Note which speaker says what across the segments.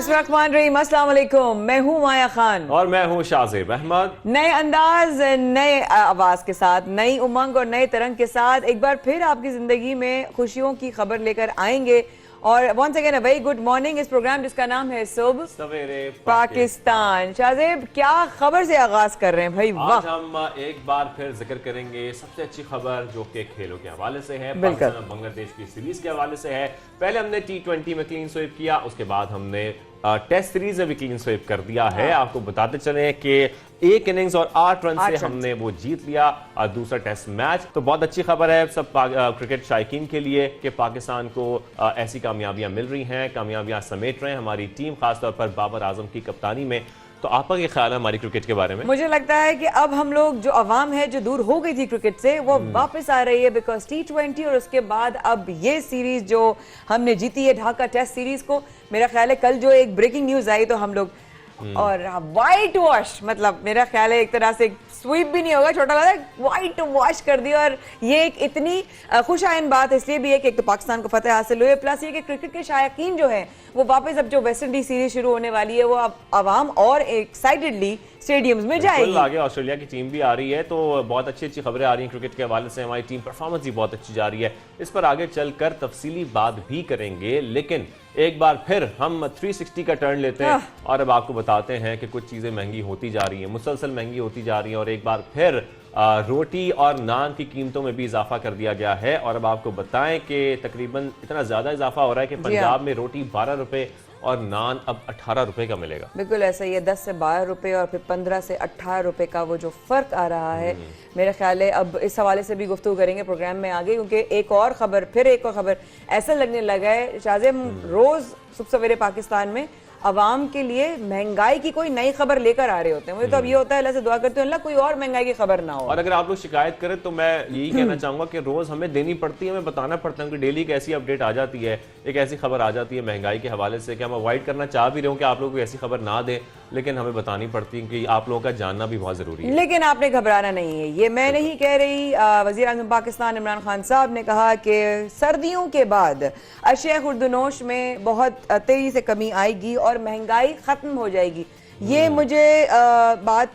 Speaker 1: बिस्मिल्लाहिर्रहमानिर्रहीम, अस्सलाम वालेकुम। मैं हूँ माया खान
Speaker 2: और मैं हूँ शाहज़ेब अहमद।
Speaker 1: नए अंदाज, नए आवाज के साथ, नई उमंग और नए तरंग के साथ एक बार फिर आपकी जिंदगी में खुशियों की खबर लेकर आएंगे। और once again a very good morning इस प्रोग्राम जिसका नाम है सुबह
Speaker 2: सवेरे
Speaker 1: पाकिस्तान। शाहज़ेब, क्या खबर से आगाज कर रहे हैं भाई? वाह,
Speaker 2: आज हम एक बार फिर जिक्र करेंगे सबसे अच्छी खबर जो कि खेलों के हवाले से है, पाकिस्तान और बांग्लादेश की सीरीज के हवाले से है। पहले हमने T20 में क्लीन स्वीप किया, उसके बाद हमने टेस्ट सीरीज में भी क्लीन स्वीप कर दिया है। आपको बताते चले कि एक इनिंग्स और 8 रन से हमने वो जीत लिया दूसरा टेस्ट मैच। तो बहुत अच्छी खबर है सब क्रिकेट शायकीन के लिए कि पाकिस्तान को ऐसी कामयाबियां मिल रही हैं, कामयाबियां समेट रहे हैं हमारी टीम, खासतौर पर बाबर आजम की कप्तानी में। तो आपका क्या ख्याल है हमारी क्रिकेट के बारे में?
Speaker 1: मुझे लगता है कि अब हम लोग, जो अवाम है जो दूर हो गई थी क्रिकेट से, वो वापस आ रही है बिकॉज T20 और उसके बाद अब ये सीरीज जो हमने जीती है ढाका टेस्ट सीरीज को, मेरा ख्याल है कल जो एक ब्रेकिंग न्यूज आई तो हम लोग और व्हाइट वॉश, मतलब मेरा ख्याल है एक तरह से स्वीप भी नहीं होगा, छोटा वाला व्हाइट वॉश कर दिया। और ये एक इतनी खुश आयन बात इसलिए भी है कि एक तो पाकिस्तान को फतेह हासिल हुई है, प्लस ये कि क्रिकेट के शायकीन जो है वो वापस अब जो वेस्ट इंडीज सीरीज शुरू होने वाली है वो अब आवाम और एक्साइटेडली स्टेडियम्स में जाएगी।
Speaker 2: आगे ऑस्ट्रेलिया की टीम भी आ रही है, तो बहुत अच्छी अच्छी खबरें आ रही हैं क्रिकेट के हवाले से। हमारी टीम परफॉर्मेंस भी बहुत अच्छी जा रही है, इस पर आगे चलकर तफसीली बात भी करेंगे। लेकिन एक बार फिर हम 360 का टर्न लेते हैं और अब आपको बताते हैं कि कुछ चीजें महंगी होती जा रही हैं, मुसलसल महंगी होती जा रही हैं। और एक बार फिर रोटी और नान की कीमतों में भी इजाफा कर दिया गया है। और अब आपको बताएं कि तकरीबन इतना ज्यादा इजाफा हो रहा है कि पंजाब में रोटी 12 रुपए और नान अब 18 रुपए का मिलेगा।
Speaker 1: बिल्कुल ऐसा ही है, 10 से 12 रुपए और फिर 15 से 18 रुपए का वो जो फर्क आ रहा है। मेरा ख्याल है अब इस हवाले से भी गुफ्तगू करेंगे प्रोग्राम में आगे, क्योंकि एक और खबर ऐसा लगने लगा है शाहज़ेब, रोज सुबह सवेरे पाकिस्तान में अवाम के लिए महंगाई की कोई नई खबर लेकर आ रहे होते हैं। मुझे तो अब ये होता है, अल्लाह से दुआ करते हैं अल्लाह कोई और महंगाई की खबर ना हो।
Speaker 2: और अगर आप लोग शिकायत करें तो मैं यही कहना चाहूंगा कि रोज हमें देनी पड़ती है, हमें बताना पड़ता है कि डेली एक ऐसी अपडेट आ जाती है, एक ऐसी खबर आ जाती है महंगाई के हवाले से कि हम अवॉइड करना चाह भी रहे हो कि आप लोग को ऐसी खबर ना दें, लेकिन हमें बतानी पड़ती है कि आप लोगों का जानना भी बहुत जरूरी है।
Speaker 1: लेकिन आपने घबराना नहीं है, ये मैं नहीं कह रही। वजीर आज़म पाकिस्तान इमरान खान साहब ने कहा कि सर्दियों के बाद अशिया खुर्दनोश में बहुत तेजी से कमी आएगी और महंगाई खत्म हो जाएगी। ये मुझे बात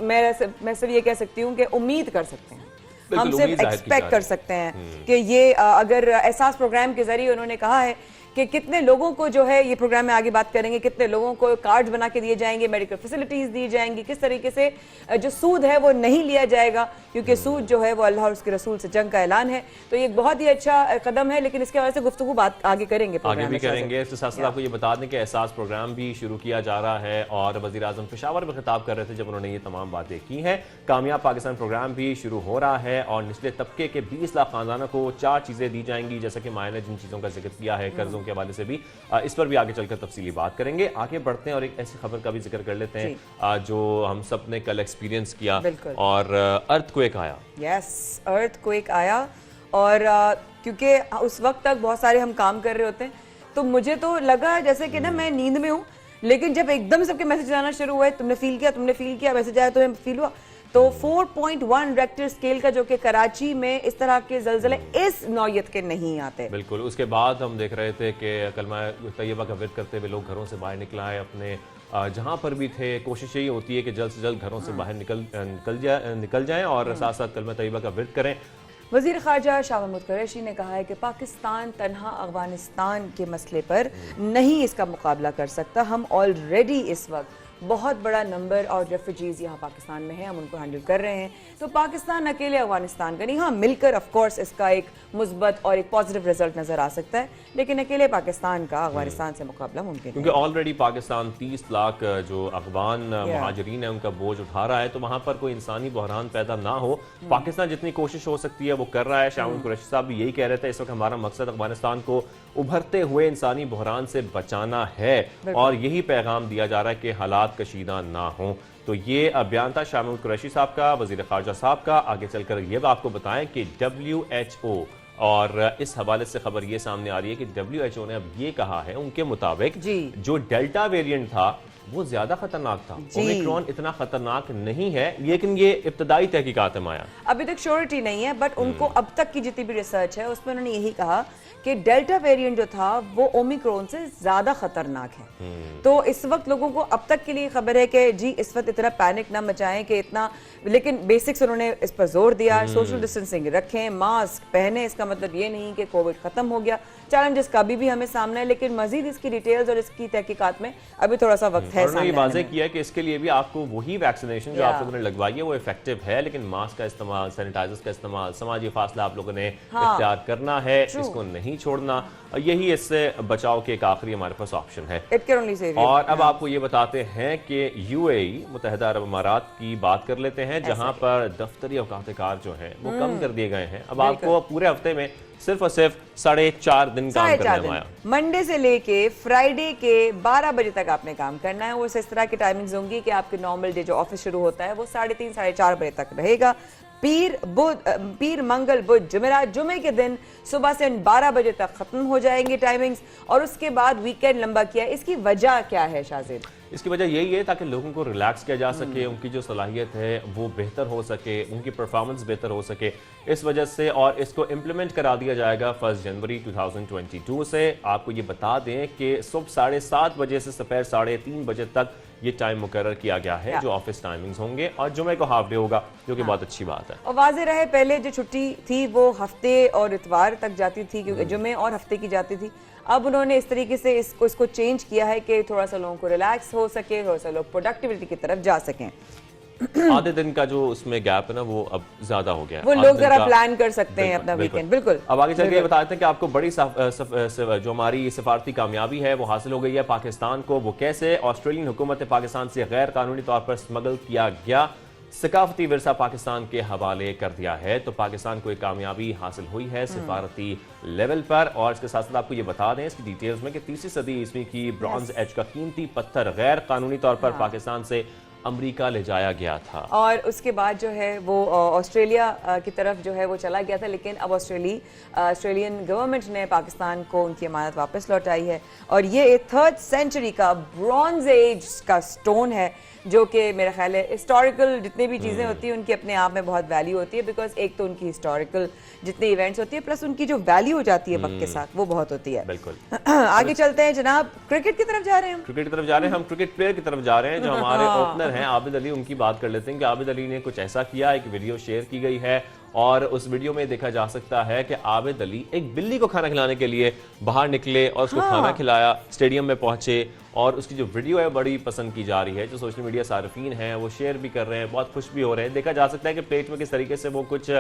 Speaker 1: मैं सिर्फ ये कह सकती हूँ कि उम्मीद कर सकते हैं, हम सिर्फ एक्सपेक्ट कर सकते हैं कि ये अगर एहसास प्रोग्राम के जरिए उन्होंने कहा है कि कितने लोगों को जो है, ये प्रोग्राम में आगे बात करेंगे, कितने लोगों को कार्ड्स बना के दिए जाएंगे, मेडिकल फैसिलिटीज दी जाएंगी, किस तरीके से जो सूद है वो नहीं लिया जाएगा, क्योंकि सूद जो है वो अल्लाह और उसके रसूल से जंग का ऐलान है। तो ये बहुत ही अच्छा कदम है, लेकिन इसके हवाले से गुफ्तगू बात आगे करेंगे,
Speaker 2: आगे भी करेंगे। इसके साथ साथ आपको ये बता दें कि एहसास प्रोग्राम भी शुरू किया जा रहा है और वज़ीर आज़म पेशावर में खिताब कर रहे थे जब उन्होंने ये तमाम बातें की हैं। कामयाब पाकिस्तान प्रोग्राम भी शुरू हो रहा है और निचले तबके के 20 लाख खानदानों को 4 चीजें दी जाएंगी, जैसा कि माया ने जिन चीजों का जिक्र किया है, कर्जों के हवाले से भी, इस पर भी आगे चलकर तफसीली बात करेंगे। आगे बढ़ते हैं और एक ऐसी खबर का भी जिक्र कर लेते हैं जो हम सब ने कल एक्सपीरियंस किया और अर्थक्वेक आया।
Speaker 1: यस, अर्थक्वेक आया और क्योंकि उस वक्त तक बहुत सारे हम काम कर रहे होते हैं, तो मुझे तो लगा जैसे कि ना मैं नींद में हूँ, लेकिन जब एकदम सबके मैसेज आना शुरू हुए, तुमने फील किया, मैसेज आया तुम्हें फील हुआ, तो 4.1 रेक्टर स्केल का, जो कि कराची में इस तरह के ज़लज़ले इस नौयत के नहीं आते।
Speaker 2: बिल्कुल। उसके बाद हम देख रहे थे कि कलमा तैयबा का विर्द करते हुए लोग घरों से बाहर निकल आए, अपने जहां पर भी थे। कोशिश यही होती है कि जल्द से जल्द घरों से बाहर निकल जाएं और साथ साथ कलमा तैयबा का विर्द करें।
Speaker 1: वज़ीर ख़ारजा शाह महमूद कुरैशी ने कहा है कि पाकिस्तान तन्हा अफगानिस्तान के मसले पर नहीं इसका मुकाबला कर सकता। हम ऑलरेडी इस वक्त बहुत बड़ा नंबर और रेफ्यूजीज यहाँ पाकिस्तान में है, हम उनको हैंडल कर रहे हैं। तो पाकिस्तान अकेले अफगानिस्तान का नहीं, हाँ मिलकर ऑफ कोर्स इसका एक मुस्बत और एक पॉजिटिव रिजल्ट नजर आ सकता है, लेकिन अकेले पाकिस्तान का अफगानिस्तान से मुकाबला मुमकिन है,
Speaker 2: क्योंकि ऑलरेडी पाकिस्तान 30 लाख जो अफगान महाजरीन है उनका बोझ उठा रहा है। तो वहां पर कोई इंसानी बहरान पैदा ना हो, पाकिस्तान जितनी कोशिश हो सकती है वो कर रहा है। शाह महमूद कुरैशी साहब भी यही कह रहे थे, इस वक्त हमारा मकसद अफगानिस्तान को उभरते हुए इंसानी बहरान से बचाना है और यही पैगाम दिया जा रहा है कि हालात कशीदा ना हो। तो ये बयान था शाह महमूद कुरैशी साहब का, वज़ीर ख़ारजा साहब का। आगे चलकर ये आपको बताएं कि WHO और इस हवाले से खबर ये सामने आ रही है कि WHO ने अब ये कहा है, उनके मुताबिक जो डेल्टा वेरिएंट था वो ज्यादा खतरनाक था। ओमिक्रॉन इतना खतरनाक नहीं है, लेकिन ये इब्तदाई तहकीकात है माया,
Speaker 1: अभी तक श्योरिटी नहीं है, बट उनको अब तक की जितनी भी रिसर्च है उसमें उन्होंने यही कहा कि डेल्टा वेरिएंट जो था वो ओमिक्रॉन से ज्यादा खतरनाक है। तो इस वक्त लोगों को अब तक के लिए खबर है कि जी इस वक्त इतना पैनिक ना मचाएं कि इतना, लेकिन बेसिक्स उन्होंने इस पर जोर दिया, सोशल डिस्टेंसिंग रखें, मास्क पहने, इसका मतलब ये नहीं कि कोविड खत्म हो गया, चैलेंजेस कभी भी हमें सामने है, लेकिन मजीद इसकी डिटेल्स और इसकी तहकीकात में अभी थोड़ा सा वक्त है।
Speaker 2: उन्होंने ये वाज़ेह किया कि इसके लिए भी आपको वही वैक्सीनेशन जो आप लोगों ने लगवाई है वो इफेक्टिव है, लेकिन मास्क का इस्तेमाल, सैनिटाइजर्स का इस्तेमाल, समाजी फासला आप लोगों ने इख्तियार करना है, इसको नहीं छोड़ना, यही इससे बचाव के एक आखिरी हमारे पास ऑप्शन है। और अब आपको ये बताते हैं कि यूएई मुत्तहिदा अरब अमारात की बात कर लेते हैं, जहां पर दफ्तरी औकात कार जो हैं वो कम कर दिए गए हैं। अब आपको पूरे हफ्ते में सिर्फ और सिर्फ 4.5 दिन काम करना है।
Speaker 1: मंडे से लेके फ्राइडे के 12 बजे तक आपने काम करना है। वो इस तरह की टाइमिंग्स होंगी कि आपके नॉर्मल डे जो ऑफिस शुरू होता है वो 3:30 साढ़े 4 बजे तक रहेगा। पीर मंगल बुध जुमेरात, जुमे के दिन सुबह से 12 बजे तक खत्म हो जाएंगी टाइमिंग्स, और उसके बाद वीकेंड लंबा किया। इसकी वजह क्या है शाजिद?
Speaker 2: इसकी वजह यही है ताकि लोगों को रिलैक्स किया जा सके, उनकी जो सलाहियत है वो बेहतर हो सके, उनकी परफॉर्मेंस बेहतर हो सके, इस वजह से। और इसको इम्प्लीमेंट करा दिया जाएगा 1 जनवरी 2022 से। आपको ये बता दें कि सुबह 7:30 बजे से दोपहर 3:30 बजे तक ये टाइम मुकर्रर किया गया है जो ऑफिस टाइमिंग्स होंगे, और जुमे को हाफ डे होगा, जो कि बहुत अच्छी बात है।
Speaker 1: और वाज़ेह रहे पहले जो छुट्टी थी वो हफ्ते और इतवार तक जाती थी, क्योंकि जुमे और हफ्ते की जाती थी। अब उन्होंने इस तरीके से इसको चेंज किया है कि थोड़ा सा लोगों को रिलैक्स हो सके, थोड़ा सा लोग प्रोडक्टिविटी की तरफ जा सकें।
Speaker 2: आधे दिन का जो उसमें गैप है ना वो अब ज्यादा हो गया है,
Speaker 1: वो लोग जरा प्लान कर सकते हैं अपना वीकेंड। बिल्कुल।
Speaker 2: अब आगे चल के बताते हैं कि आपको बड़ी जो हमारी सिफारती कामयाबी है वो हासिल हो गई है पाकिस्तान को। वो कैसे? ऑस्ट्रेलियन हुकूमत पाकिस्तान से गैर कानूनी तौर पर स्मगल किया गया सकाफती विरसा पाकिस्तान के हवाले कर दिया है। तो पाकिस्तान को एक कामयाबी हासिल हुई है सिफारती लेवल पर। और इसके साथ साथ आपको ये बता दें इसकी डिटेल्स में कि 3वीं सदी ईस्वी की ब्रॉन्ज एज का कीमती पत्थर गैर कानूनी तौर पर पाकिस्तान से अमेरिका ले जाया गया था,
Speaker 1: और उसके बाद जो है वो ऑस्ट्रेलिया की तरफ जो है वो चला गया था। लेकिन अब ऑस्ट्रेलियन गवर्नमेंट ने पाकिस्तान को उनकी अमानत वापस लौटाई है। और ये 3rd सेंचुरी का ब्रॉन्ज एज का स्टोन है, जो कि मेरा ख्याल है हिस्टोरिकल जितनी भी चीज़ें होती हैं उनकी अपने आप में बहुत वैल्यू होती है। बिकॉज एक तो उनकी हिस्टोरिकल जितने इवेंट्स होती है, प्लस उनकी जो वैल्यू हो जाती है वक्त के साथ, वो बहुत होती है।
Speaker 2: बिल्कुल।
Speaker 1: आगे चलते हैं जनाब, क्रिकेट की तरफ जा रहे हैं हम।
Speaker 2: क्रिकेट की तरफ जा रहे हैं हम, क्रिकेट प्लेयर की तरफ जा रहे हैं जो हमारे ओपनर हैं आबिद अली। उनकी बात कर लेते हैं कि आबिद अली ने कुछ ऐसा किया, एक वीडियो शेयर की गई है, और उस वीडियो में देखा जा सकता है कि आबिद अली एक बिल्ली को खाना खिलाने के लिए बाहर निकले और उसको खाना खिलाया, स्टेडियम में पहुंचे, और उसकी जो वीडियो है बड़ी पसंद की जा रही है। जो सोशल मीडिया सार्फिन हैं वो शेयर भी कर रहे हैं, बहुत खुश भी हो रहे हैं। देखा जा सकता है कि प्लेट में किस तरीके से वो कुछ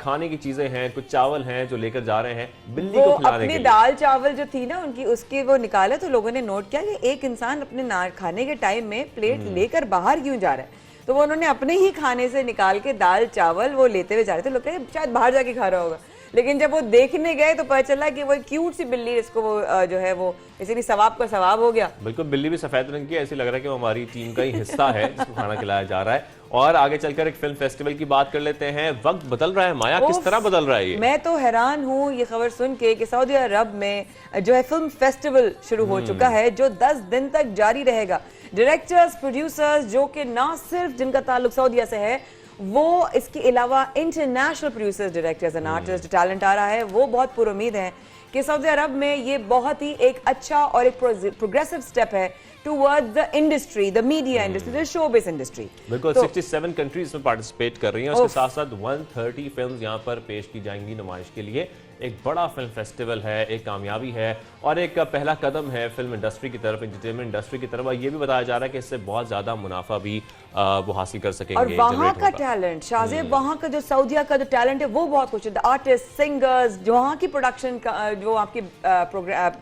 Speaker 2: खाने की चीजें हैं, कुछ चावल हैं जो लेकर जा रहे हैं बिल्ली को खिलाने के लिए।
Speaker 1: दाल चावल जो थी ना उनकी, उसके वो निकाले तो लोगों ने नोट किया कि एक इंसान अपने खाने के टाइम में प्लेट लेकर बाहर क्यों जा रहा है। तो वो उन्होंने अपने ही खाने से निकाल के दाल चावल वो लेते हुए जा रहे थे। लोग कहे शायद बाहर जाके खा रहा होगा, लेकिन जब वो देखने गए तो पता चला कि वो क्यूट सी बिल्ली, इसको वो जो है वो इसीलिए सवाब का सवाब हो गया।
Speaker 2: बिल्कुल, बिल्ली भी सफेद रंग की, ऐसी लग रहा है कि वो हमारी टीम का ही हिस्सा है जिसको खाना खिलाया जा रहा है। और आगे चलकर एक फिल्म फेस्टिवल की बात कर लेते हैं। वक्त बदल रहा है माया, किस तरह बदल रहा है ये?
Speaker 1: मैं तो हैरान हूँ ये खबर सुन के कि सऊदी अरब में जो है फिल्म फेस्टिवल शुरू हो चुका है, जो 10 दिन तक जारी रहेगा। डायरेक्टर्स, प्रोड्यूसर्स जो कि ना सिर्फ जिनका ताल्लुक सऊदीया से है, वो इसके अलावा international producers, directors and artist, जो टैलेंट आ रहा है वो बहुत पुरुमीद है कि सऊदी अरब में ये बहुत ही एक अच्छा और एक प्रोग्रेसिव स्टेप है towards the industry, the media industry, the showbiz industry.
Speaker 2: बिल्कुल, 67 कंट्रीज में पार्टिसिपेट कर रही हैं। उसके साथ साथ 130 फिल्म्स यहाँ पर पेश की जाएंगी नुमाइश के लिए। एक बड़ा फिल्म फेस्टिवल है, एक कामयाबी है और एक पहला कदम है फिल्म इंडस्ट्री की तरफ, एंटरटेनमेंट इंडस्ट्री की तरफ। ये भी बताया जा रहा है कि इससे बहुत ज्यादा मुनाफा भी वो हासिल कर सकेंगे।
Speaker 1: और वहाँ का टैलेंट शाज़ेब, वहाँ का जो सऊदीया का जो टैलेंट है वो बहुत कुछ है। आर्टिस्ट, सिंगर्स, जो वहाँ की प्रोडक्शन का जो आपकी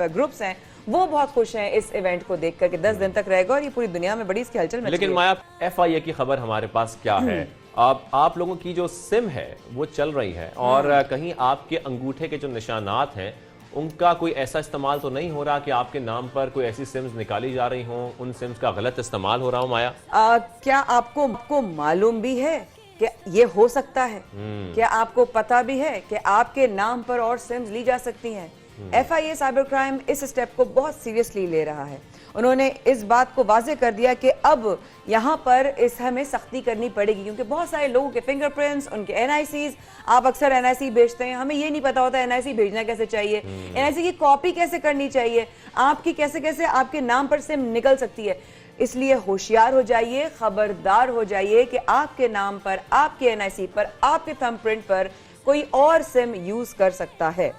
Speaker 1: ग्रुप्स हैं वो बहुत खुश हैं इस इवेंट को देख करके। 10 दिन तक रहेगा और ये पूरी दुनिया में बड़ी इसकी हलचल।
Speaker 2: लेकिन माया, FIA की खबर हमारे पास क्या है? आप लोगों की जो सिम है वो चल रही है और कहीं आपके अंगूठे के जो निशानात हैं उनका कोई ऐसा इस्तेमाल तो नहीं हो रहा कि आपके नाम पर कोई ऐसी सिम्स निकाली जा रही हों, उन सिम्स का गलत इस्तेमाल हो रहा हो माया?
Speaker 1: क्या आपको मालूम भी है कि ये हो सकता है? क्या आपको पता भी है कि आपके नाम पर और सिम्स ली जा सकती हैं? FIA साइबर क्राइम इस स्टेप को बहुत सीरियसली ले रहा है उन्होंने इस बात को वाजे कर दिया कि अब यहाँ पर इस हमें सख्ती करनी पड़ेगी, क्योंकि बहुत सारे लोगों के फिंगरप्रिंट्स, उनके एनआईसीज, आप अक्सर एनआईसी भेजते हैं, हमें ये नहीं पता होता एनआईसी भेजना कैसे चाहिए, एनआईसी की कॉपी कैसे करनी चाहिए, आपकी कैसे कैसे आपके नाम पर सिम निकल सकती है। इसलिए होशियार हो जाइए, खबरदार हो जाइए कि आपके नाम पर, आपके एनआईसी पर, आपके थंबप्रिंट पर कोई और सिम यूज कर सकता है।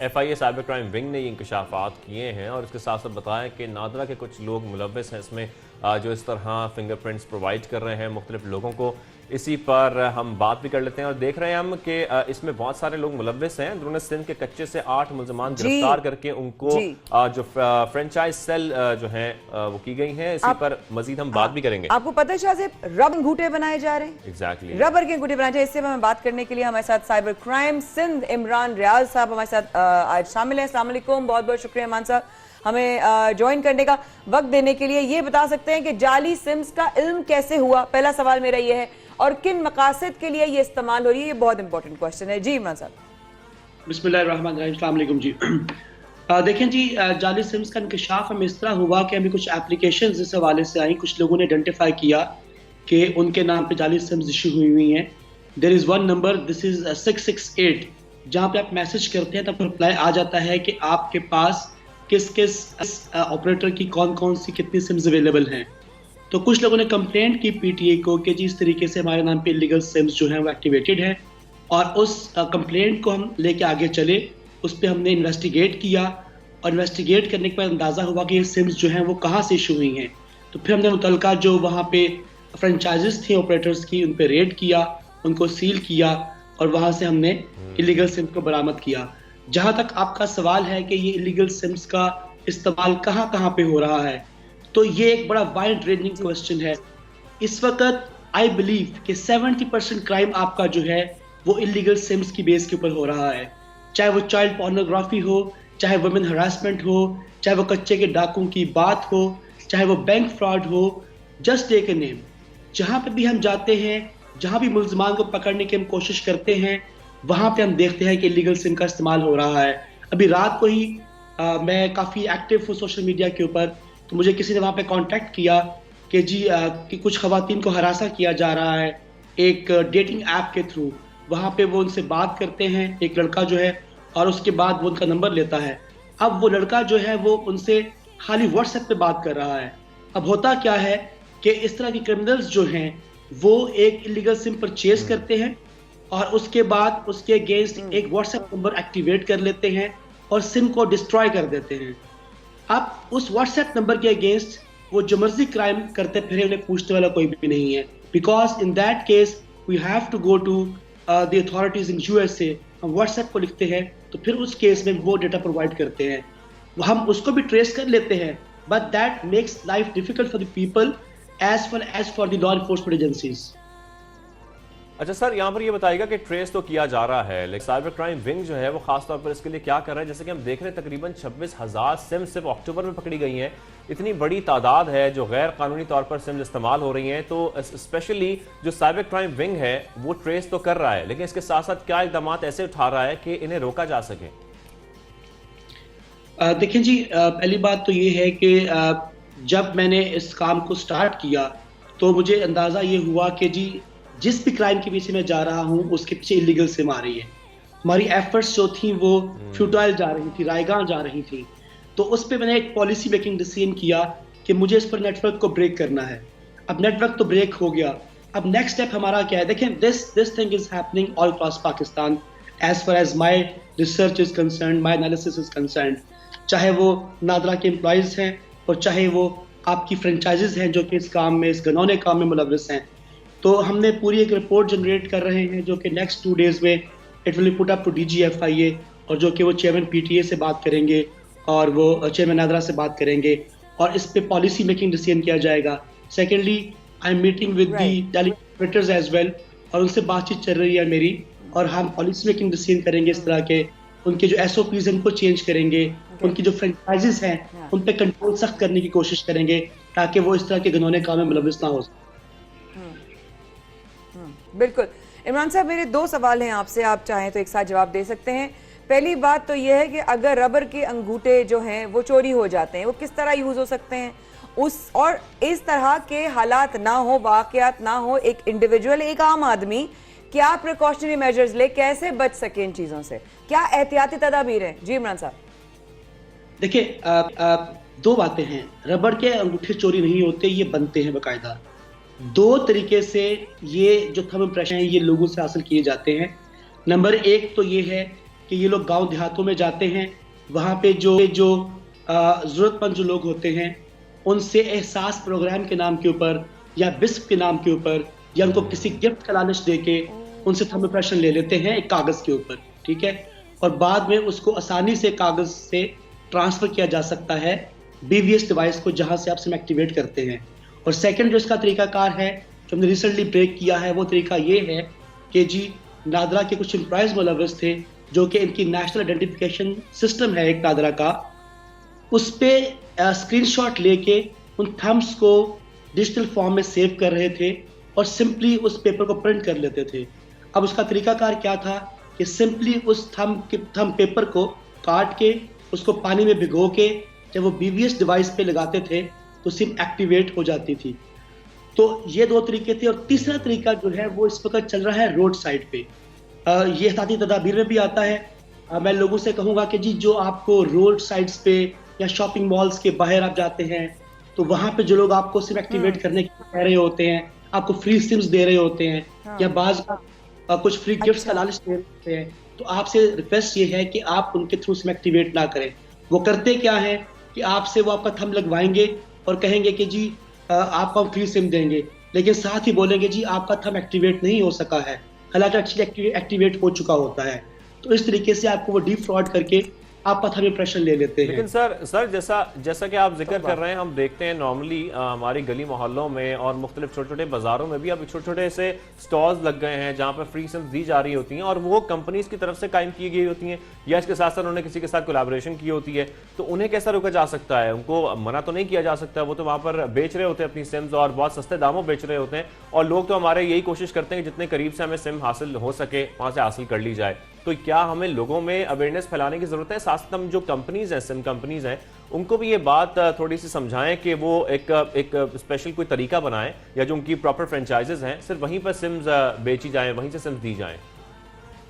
Speaker 2: FIA साइबर क्राइम विंग ने ये इंकशाफात किए हैं और इसके साथ साथ बताया कि नादरा के कुछ लोग मुलव्वस हैं इसमें, जो इस तरह फिंगरप्रिंट्स प्रोवाइड कर रहे हैं मुख्तलिफ लोगों को। इसी पर हम बात भी कर लेते हैं और देख रहे हैं हम कि इसमें बहुत सारे लोग मुलव्वस हैं। उन्होंने सिंध के कच्चे से 8 मुल्ज़मान गिरफ्तार करके उनको जो फ्रेंचाइज सेल जो है वो की गई है। इसी पर मजीद हम बात भी करेंगे।
Speaker 1: आपको पता है शाहज़ेब, रबर अंगूठे बनाए जा रहे हैं,
Speaker 2: एग्जैक्टली
Speaker 1: रबर के अंगूठे बनाए जा रहे हैं। इससे हमें बात करने के लिए हमारे साथ साइबर क्राइम सिंध इमरान रियाज साहब हमारे साथ आज शामिल हैं। अस्सलाम वालेकुम, बहुत बहुत शुक्रिया इमरान साहब हमें ज्वाइन करने का, वक्त देने के लिए। ये बता सकते हैं कि जाली सिम्स का इल्म कैसे हुआ? पहला सवाल मेरा ये है, और किन मकासद के लिए ये इस्तेमाल हो रही है? ये बहुत इंपॉर्टेंट क्वेश्चन है। जी इमरान साहब।
Speaker 3: बिस्मिल्लाहिर्रहमानिर्रहीम, अस्सलाम वालेकुम जी। देखें जी, जाली सिम्स का इंकशाफ हमें इस तरह हुआ कि हमें कुछ एप्लीकेशंस इस हवाले से आई, कुछ लोगों ने आइडेंटिफाई किया कि उनके नाम पे जाली सिम्स इशू हुई हैं। There is one number, this is 668, जहाँ पे आप मैसेज करते हैं तब रिप्लाई आ जाता है कि आपके पास किस किस ऑपरेटर की कौन कौन सी कितनी सिम्स अवेलेबल हैं। तो कुछ लोगों ने कंप्लेंट की PTA को कि जी इस तरीके से हमारे नाम पे इलीगल सिम्स जो हैं वो एक्टिवेटेड हैं, और उस कंप्लेंट को हम लेके आगे चले। उस पर हमने इन्वेस्टिगेट किया और इन्वेस्टिगेट करने के बाद अंदाज़ा हुआ कि ये सिम्स जो हैं वो कहाँ से इशू हुई हैं। तो फिर हमने मुतलका जो वहाँ पे फ्रेंचाइजेस थी ऑपरेटर्स की, उन पर रेड किया, उनको सील किया और वहाँ से हमने इलीगल सिम्स को बरामद किया। जहाँ तक आपका सवाल है कि ये इलीगल सिम्स का इस्तेमाल कहाँ कहाँ पे हो रहा है, तो ये एक बड़ा वाइड रेंजिंग क्वेश्चन है। इस वक्त आई बिलीव कि 70% क्राइम आपका जो है वो इलीगल सिम्स की बेस के ऊपर हो रहा है, चाहे वो चाइल्ड पोर्नोग्राफी हो, चाहे वुमेन हरासमेंट हो, चाहे वो कच्चे के डाकुओं की बात हो, चाहे वो बैंक फ्रॉड हो, जस्ट टेक ए नेम। जहाँ पे भी हम जाते हैं, जहाँ भी मुल्ज़मान को पकड़ने की हम कोशिश करते हैं, वहाँ पे हम देखते हैं कि इलीगल सिम का इस्तेमाल हो रहा है। अभी रात को ही मैं काफ़ी एक्टिव हूँ सोशल मीडिया के ऊपर, तो मुझे किसी ने वहाँ पे कांटेक्ट किया कि जी कि कुछ ख़वातीन को हरासा किया जा रहा है एक डेटिंग ऐप के थ्रू। वहाँ पे वो उनसे बात करते हैं, एक लड़का जो है, और उसके बाद वो उनका नंबर लेता है। अब वो लड़का जो है वो उनसे खाली व्हाट्सएप पे बात कर रहा है। अब होता क्या है कि इस तरह के क्रिमिनल्स जो हैं वो एक इलीगल सिम परचेज करते हैं और उसके बाद उसके अगेंस्ट एक व्हाट्सएप नंबर एक्टिवेट कर लेते हैं और सिम को डिस्ट्रॉय कर देते हैं। अब उस व्हाट्सएप नंबर के अगेंस्ट वो जो मर्जी क्राइम करते फिर उन्हें पूछने वाला कोई भी नहीं है, because in that case we have to go to the authorities in USA। हम व्हाट्सएप को लिखते हैं तो फिर उस केस में वो डेटा प्रोवाइड करते हैं, हम उसको भी ट्रेस कर लेते हैं, but that makes life difficult for the people as well as for the law enforcement agencies.
Speaker 2: अच्छा सर, यहाँ पर ये बताइएगा कि ट्रेस तो किया जा रहा है, लेकिन साइबर क्राइम विंग जो है वो खास तौर पर इसके लिए क्या कर रहा है? जैसे कि हम देख रहे हैं तकरीबन 26,000 सिम सिर्फ अक्टूबर में पकड़ी गई हैं। इतनी बड़ी तादाद है जो गैर कानूनी तौर पर सिम इस्तेमाल हो रही हैं, तो स्पेशली जो साइबर क्राइम विंग है वो ट्रेस तो कर रहा है, लेकिन इसके साथ साथ क्या इकदाम ऐसे उठा रहा है कि इन्हें रोका जा सके?
Speaker 3: देखिए जी, पहली बात तो ये है कि जब मैंने इस काम को स्टार्ट किया तो मुझे अंदाज़ा ये हुआ कि जी जिस भी क्राइम के पीछे मैं जा रहा हूँ उसके पीछे इलीगल सिम आ रही है। हमारी एफर्ट्स जो थी वो फ्यूटाइल जा रही थी, रायगां जा रही थी। तो उस पर मैंने एक पॉलिसी मेकिंग डिसीजन किया कि मुझे इस पर नेटवर्क को ब्रेक करना है। अब नेटवर्क तो ब्रेक हो गया, अब नेक्स्ट स्टेप हमारा क्या है? देखें, this thing is happening all across Pakistan as far as my research is concern, my analysis is concern. चाहे वो नादरा के एम्प्लॉयज़ हैं और चाहे वो आपकी फ्रेंचाइजेज हैं जो कि इस काम में, इस घनौने काम में मुलव्वस हैं। तो हमने पूरी एक रिपोर्ट जनरेट कर रहे हैं जो कि नेक्स्ट 2 days में it will put up to DG FIA, और जो कि वो चेयरमैन PTA से बात करेंगे और वो चेयरमैन नादरा से बात करेंगे और इस पे पॉलिसी मेकिंग डिसीजन किया जाएगा। Secondly, I am meeting with the Delhi operators as well, और उनसे बातचीत चल रही है मेरी, और हम पॉलिसी मेकिंग डिसीजन करेंगे इस तरह के। उनके जो SOPs हैं उनको चेंज करेंगे, उनकी जो फ्रेंचाइजेस हैं उन पे कंट्रोल सख्त करने की कोशिश करेंगे ताकि वो इस तरह के घनौने काम में मुलव्वस ना हो।
Speaker 1: बिल्कुल। इमरान साहब, मेरे 2 सवाल हैं आपसे, आप चाहें तो एक साथ जवाब दे सकते हैं। पहली बात तो यह है कि अगर रबर के अंगूठे जो हैं वो चोरी हो जाते हैं, वो किस तरह यूज हो सकते हैं और इस तरह के हालात ना हो, वाकयात ना हो, एक इंडिविजुअल, एक आम आदमी क्या प्रिकॉशनरी मेजर्स ले, कैसे बच सके इन चीजों से, क्या एहतियाती तदाबीर है? जी इमरान साहब।
Speaker 3: देखिए, दो बातें हैं। रबड़ के अंगूठे चोरी नहीं होते, ये बनते हैं बाकायदा। दो तरीके से ये जो थंब इम्प्रेशन है ये लोगों से हासिल किए जाते हैं। नंबर एक तो ये है कि ये लोग गांव देहातों में जाते हैं, वहाँ पे जो ज़रूरतमंद जो लोग होते हैं उनसे एहसास प्रोग्राम के नाम के ऊपर या बिस्क के नाम के ऊपर या उनको किसी गिफ्ट का लालच दे के उनसे थंब इम्प्रेशन ले लेते हैं एक कागज़ के ऊपर, ठीक है। और बाद में उसको आसानी से कागज़ से ट्रांसफ़र किया जा सकता है BVS डिवाइस को, जहाँ से आप सिम एक्टिवेट करते हैं। और सेकंड जो इसका तरीकाकार है जो हमने रिसेंटली ब्रेक किया है, वो तरीका ये है कि जी नादरा के कुछ एम्प्लॉयज़ मुलव्वस थे जो कि इनकी नेशनल आइडेंटिफिकेशन सिस्टम है एक नादरा का, उस पर स्क्रीनशॉट लेके उन थम्ब्स को डिजिटल फॉर्म में सेव कर रहे थे और सिंपली उस पेपर को प्रिंट कर लेते थे। अब उसका तरीकाकार क्या था कि सिंपली उस थंब पेपर को काट के उसको पानी में भिगो के जब वो BVS डिवाइस पे लगाते थे तो सिम एक्टिवेट हो जाती थी। तो ये दो तरीके थे। और तीसरा तरीका जो है वो इस वक्त चल रहा है रोड साइड पे। ये एहतियाती तदाबीर में भी आता है। मैं लोगों से कहूँगा कि जी जो आपको रोड साइड्स पे या शॉपिंग मॉल्स के बाहर आप जाते हैं तो वहाँ पे जो लोग आपको सिम एक्टिवेट करने के कह रहे होते हैं, आपको फ्री सिम्स दे रहे होते हैं, या बाज कुछ फ्री गिफ्ट्स का लालच दे रहे होते हैं, तो आपसे रिक्वेस्ट ये है कि आप उनके थ्रू सिम एक्टिवेट ना करें। वो करते क्या है कि आपसे वो आपका थंब लगवाएंगे और कहेंगे कि जी आपको हम फ्री सिम देंगे, लेकिन साथ ही बोलेंगे जी आपका थंब एक्टिवेट नहीं हो सका है, हालांकि एक्टिवेट हो चुका होता है। तो इस तरीके से आपको वो डीप फ्रॉड करके आपका थंब इम्प्रेशन ले लेते हैं।
Speaker 2: लेकिन सर जैसा कि आप जिक्र कर रहे हैं, हम देखते हैं नॉर्मली हमारी गली मोहल्लों में और मुख्तलिफ छोटे छोटे बाजारों में भी अब छोटे छोटे से स्टॉल्स लग गए हैं जहाँ पर फ्री सिम्स दी जा रही होती हैं और वो कंपनीज की तरफ से कायम की गई होती हैं या इसके साथ साथ उन्होंने किसी के साथ कोलैबोरेशन की होती है। तो उन्हें कैसा रोका जा सकता है? उनको मना तो नहीं किया जा सकता, वो तो वहाँ पर बेच रहे होते हैं अपनी सिम्स और बहुत सस्ते दामों बेच रहे होते हैं और लोग तो हमारे यही कोशिश करते हैं कि जितने करीब से हमें सिम हासिल हो सके वहाँ से हासिल कर ली जाए। तो क्या हमें लोगों में अवेयरनेस फैलाने की जरूरत है? साथ हम जो कंपनीज हैं, सिम कंपनीज हैं, उनको भी ये बात थोड़ी सी समझाएं कि वो एक स्पेशल कोई तरीका बनाएं या जो उनकी प्रॉपर फ्रेंचाइजेस हैं सिर्फ वहीं पर सिम्स बेची जाएं, वहीं से सिम्स दी जाएं।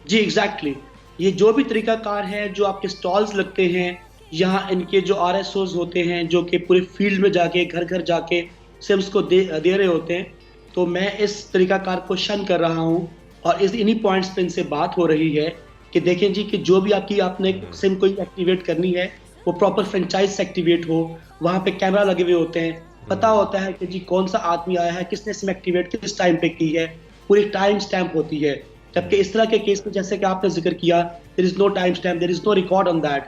Speaker 3: जी एग्जैक्टली। ये जो भी तरीकाकार है, जो आपके स्टॉल्स लगते हैं या इनके जो RSOs होते हैं जो कि पूरे फील्ड में जाके घर घर जाके सिम्स को दे रहे होते हैं, तो मैं इस तरीकाकार को शन कर रहा हूँ और इन्हीं पॉइंट्स पे इनसे बात हो रही है कि देखें जी कि जो भी आपने सिम को एक्टिवेट करनी है वो प्रॉपर फ्रेंचाइज से एक्टिवेट हो, वहाँ पे कैमरा लगे हुए होते हैं, पता होता है कि जी कौन सा आदमी आया है, किसने सिम एक्टिवेट किस टाइम पे की है, पूरी टाइम स्टैम्प होती है। जबकि इस तरह के केस में जैसे कि आपने जिक्र किया, there is no time stamp, there is no record on that,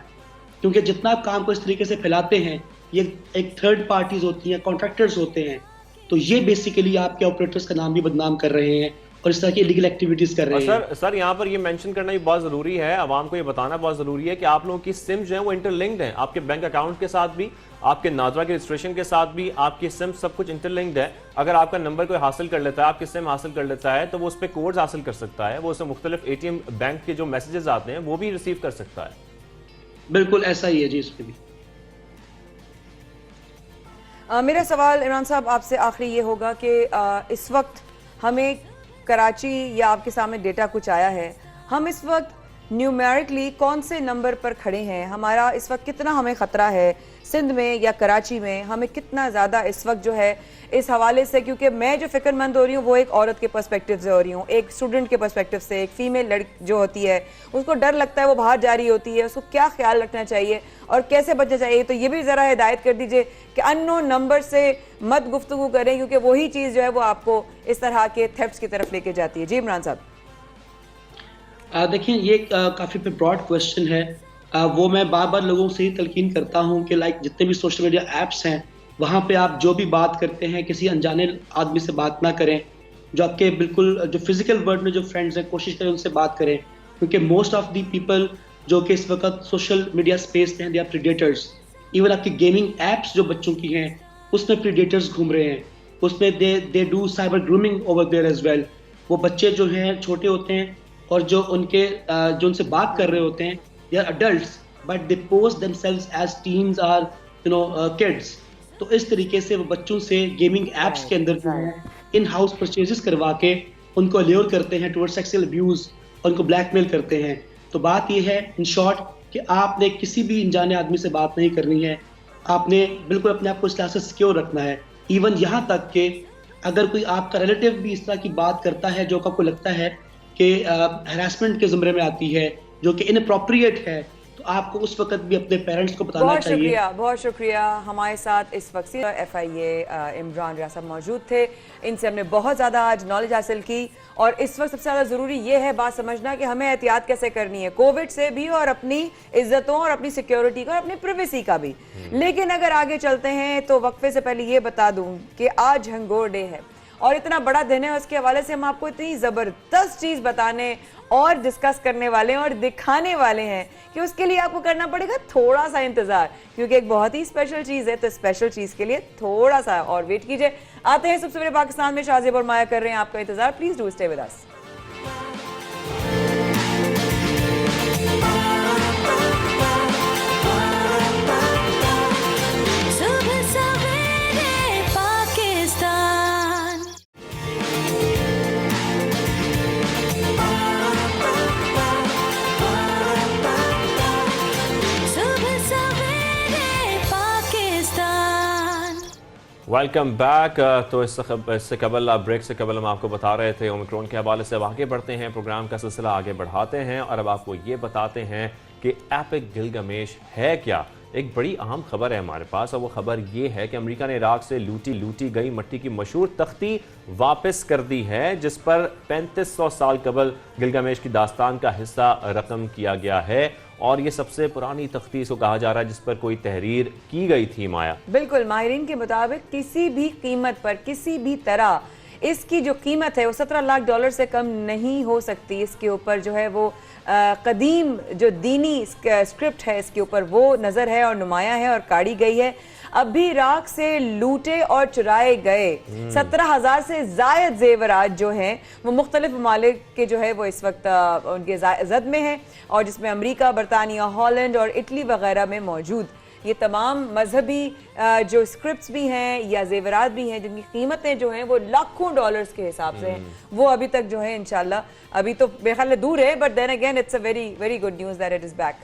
Speaker 3: क्योंकि जितना काम को इस तरीके से फैलाते हैं ये एक थर्ड पार्टीज होती हैं, कॉन्ट्रैक्टर्स होते हैं, तो ये बेसिकली आपके ऑपरेटर्स का नाम भी बदनाम कर रहे हैं और इस तरह की इलीगल एक्टिविटीज कर रहे हैं।
Speaker 2: सर यहाँ पर ये मेंशन करना भी बहुत जरूरी है, आवाम को ये बताना बहुत जरूरी है कि आप लोगों की सिम जो है वो इंटरलिंक्ड है, आपके बैंक अकाउंट के साथ भी, आपके नादरा के रजिस्ट्रेशन के साथ भी, आपकी सिम सब कुछ इंटरलिंक्ड है। अगर आपका नंबर कोई हासिल कर लेता है, आपकी सिम हासिल कर लेता है, तो वो उस पर कोड्स हासिल कर सकता है, वो उसमें मुख्तलिफ ATM बैंक के जो मैसेजेस आते हैं वो भी रिसीव कर सकता है।
Speaker 3: बिल्कुल ऐसा ही है जी इसमें भी।
Speaker 1: मेरा सवाल इमरान साहब आपसे आखिरी ये होगा कि इस वक्त हमें कराची या आपके सामने डेटा कुछ आया है, हम इस वक्त न्यूमेरिकली कौन से नंबर पर खड़े हैं? हमारा इस वक्त कितना हमें ख़तरा है सिंध में या कराची में? हमें कितना ज़्यादा इस वक्त जो है इस हवाले से, क्योंकि मैं जो फिक्रमंद हो रही हूँ वो एक औरत के पर्सपेक्टिव से हो रही हूँ, एक स्टूडेंट के पर्सपेक्टिव से, एक फीमेल लड़की जो होती है उसको डर लगता है, वो बाहर जा रही होती है, उसको क्या ख्याल रखना चाहिए और कैसे बचना चाहिए? तो ये भी ज़रा हिदायत कर दीजिए कि अननोन नंबर से मत गुफ्तगू करें, क्योंकि वही चीज़ जो है वो आपको इस तरह के थेफ्ट्स की तरफ लेके जाती है। जी इमरान साहब।
Speaker 3: देखिए ये काफ़ी पे ब्रॉड क्वेश्चन है। वो मैं बार बार लोगों से ही तलकीन करता हूँ कि लाइक जितने भी सोशल मीडिया ऐप्स हैं वहाँ पे आप जो भी बात करते हैं किसी अनजाने आदमी से बात ना करें, जो आपके बिल्कुल जो फिजिकल वर्ल्ड में जो फ्रेंड्स हैं कोशिश करें उनसे बात करें, क्योंकि मोस्ट ऑफ दी पीपल जो कि इस वक्त सोशल मीडिया स्पेस में हैं दे आर प्रीडेटर्स। इवन आपकी गेमिंग ऐप्स जो बच्चों की हैं उसमें प्रीडेटर्स घूम रहे हैं, उसमें they do cyber grooming over there as well. वो बच्चे जो हैं छोटे होते हैं और जो उनसे बात कर रहे होते हैं they are adults but they pose themselves as teens or kids. तो इस तरीके से वो बच्चों से गेमिंग एप्स के अंदर जो है इन हाउस परचेजेस करवा के उनको ल्योर करते हैं टुवर्ड्स सेक्सुअल अब्यूज और उनको ब्लैकमेल करते हैं। तो बात ये है इन शॉर्ट कि आपने किसी भी अनजाने आदमी से बात नहीं करनी है, आपने बिल्कुल अपने आप को इस तरह से सिक्योर रखना है। इवन यहाँ तक कि अगर कोई आपका रिलेटिव भी इस तरह की बात करता है जो आपको लगता है कि हरासमेंट के ज़मरे में आती है, जो कि इनअप्रोप्रिएट है, तो आपको उस वक्त भी अपने पेरेंट्स को बताना चाहिए।
Speaker 1: बहुत शुक्रिया। हमारे साथ इस वक्त FIA इमरान रियाज साहब मौजूद थे, इनसे हमने बहुत ज़्यादा आज नॉलेज हासिल की। और इस वक्त सबसे ज़्यादा ज़रूरी ये है बात समझना कि हमें एहतियात कैसे करनी है कोविड से भी, और अपनी इज्जतों और अपनी सिक्योरिटी का और अपनी प्रिवेसी का भी। लेकिन अगर आगे चलते हैं तो वक्फे से पहले ये बता दूं कि आज हंगोर डे है और इतना बड़ा दिन है, उसके हवाले से हम आपको इतनी ज़बरदस्त चीज़ बताने और डिस्कस करने वाले हैं और दिखाने वाले हैं कि उसके लिए आपको करना पड़ेगा थोड़ा सा इंतजार, क्योंकि एक बहुत ही स्पेशल चीज़ है। तो स्पेशल चीज़ के लिए थोड़ा सा और वेट कीजिए। आते हैं सबसे बड़े पाकिस्तान में, शाहजेब और माया कर रहे हैं आपका इंतजार। Please do stay with us.
Speaker 2: Welcome back. तो इससे कबल ब्रेक से कबल हम आपको बता रहे थे ओमिक्रॉन के हवाले से। अब आगे बढ़ते हैं, प्रोग्राम का सिलसिला आगे बढ़ाते हैं और अब आपको ये बताते हैं कि एपिक गिलगमेश है क्या। एक बड़ी अहम खबर है हमारे पास और वो खबर ये है कि अमेरिका ने इराक से लूटी गई मट्टी की मशहूर तख्ती वापस कर दी है, जिस पर 3500 साल कबल गिलगमेश की दास्तान का हिस्सा रकम किया गया है। और ये सबसे पुरानी तख्ती इसको कहा जा रहा है जिस पर कोई तहरीर की गई थी। माया, बिल्कुल,
Speaker 1: माहिरीन के मुताबिक किसी भी कीमत पर, किसी भी तरह इसकी जो कीमत है वो $17 लाख से कम नहीं हो सकती। इसके ऊपर जो है वो कदीम जो दीनी स्क्रिप्ट है इसके ऊपर वो नज़र है और नुमाया है और काढ़ी गई है। अभी इराक से लूटे और चुराए गए 17,000 से जायद जेवरात जो हैं वो मुख्तलिफ ममालिक के जो है वो इस वक्त उनके जद में हैं, और जिसमें अमेरिका, बरतानिया, हॉलैंड और इटली वगैरह में मौजूद ये तमाम मजहबी जो स्क्रिप्ट्स भी हैं या जेवरात भी हैं जिनकी कीमतें जो हैं वो लाखों डॉलर्स के हिसाब से हैं, वो अभी तक जो है इंशाल्लाह अभी तो बेख्याल दूर है, but then again it's a very very good news that it is back.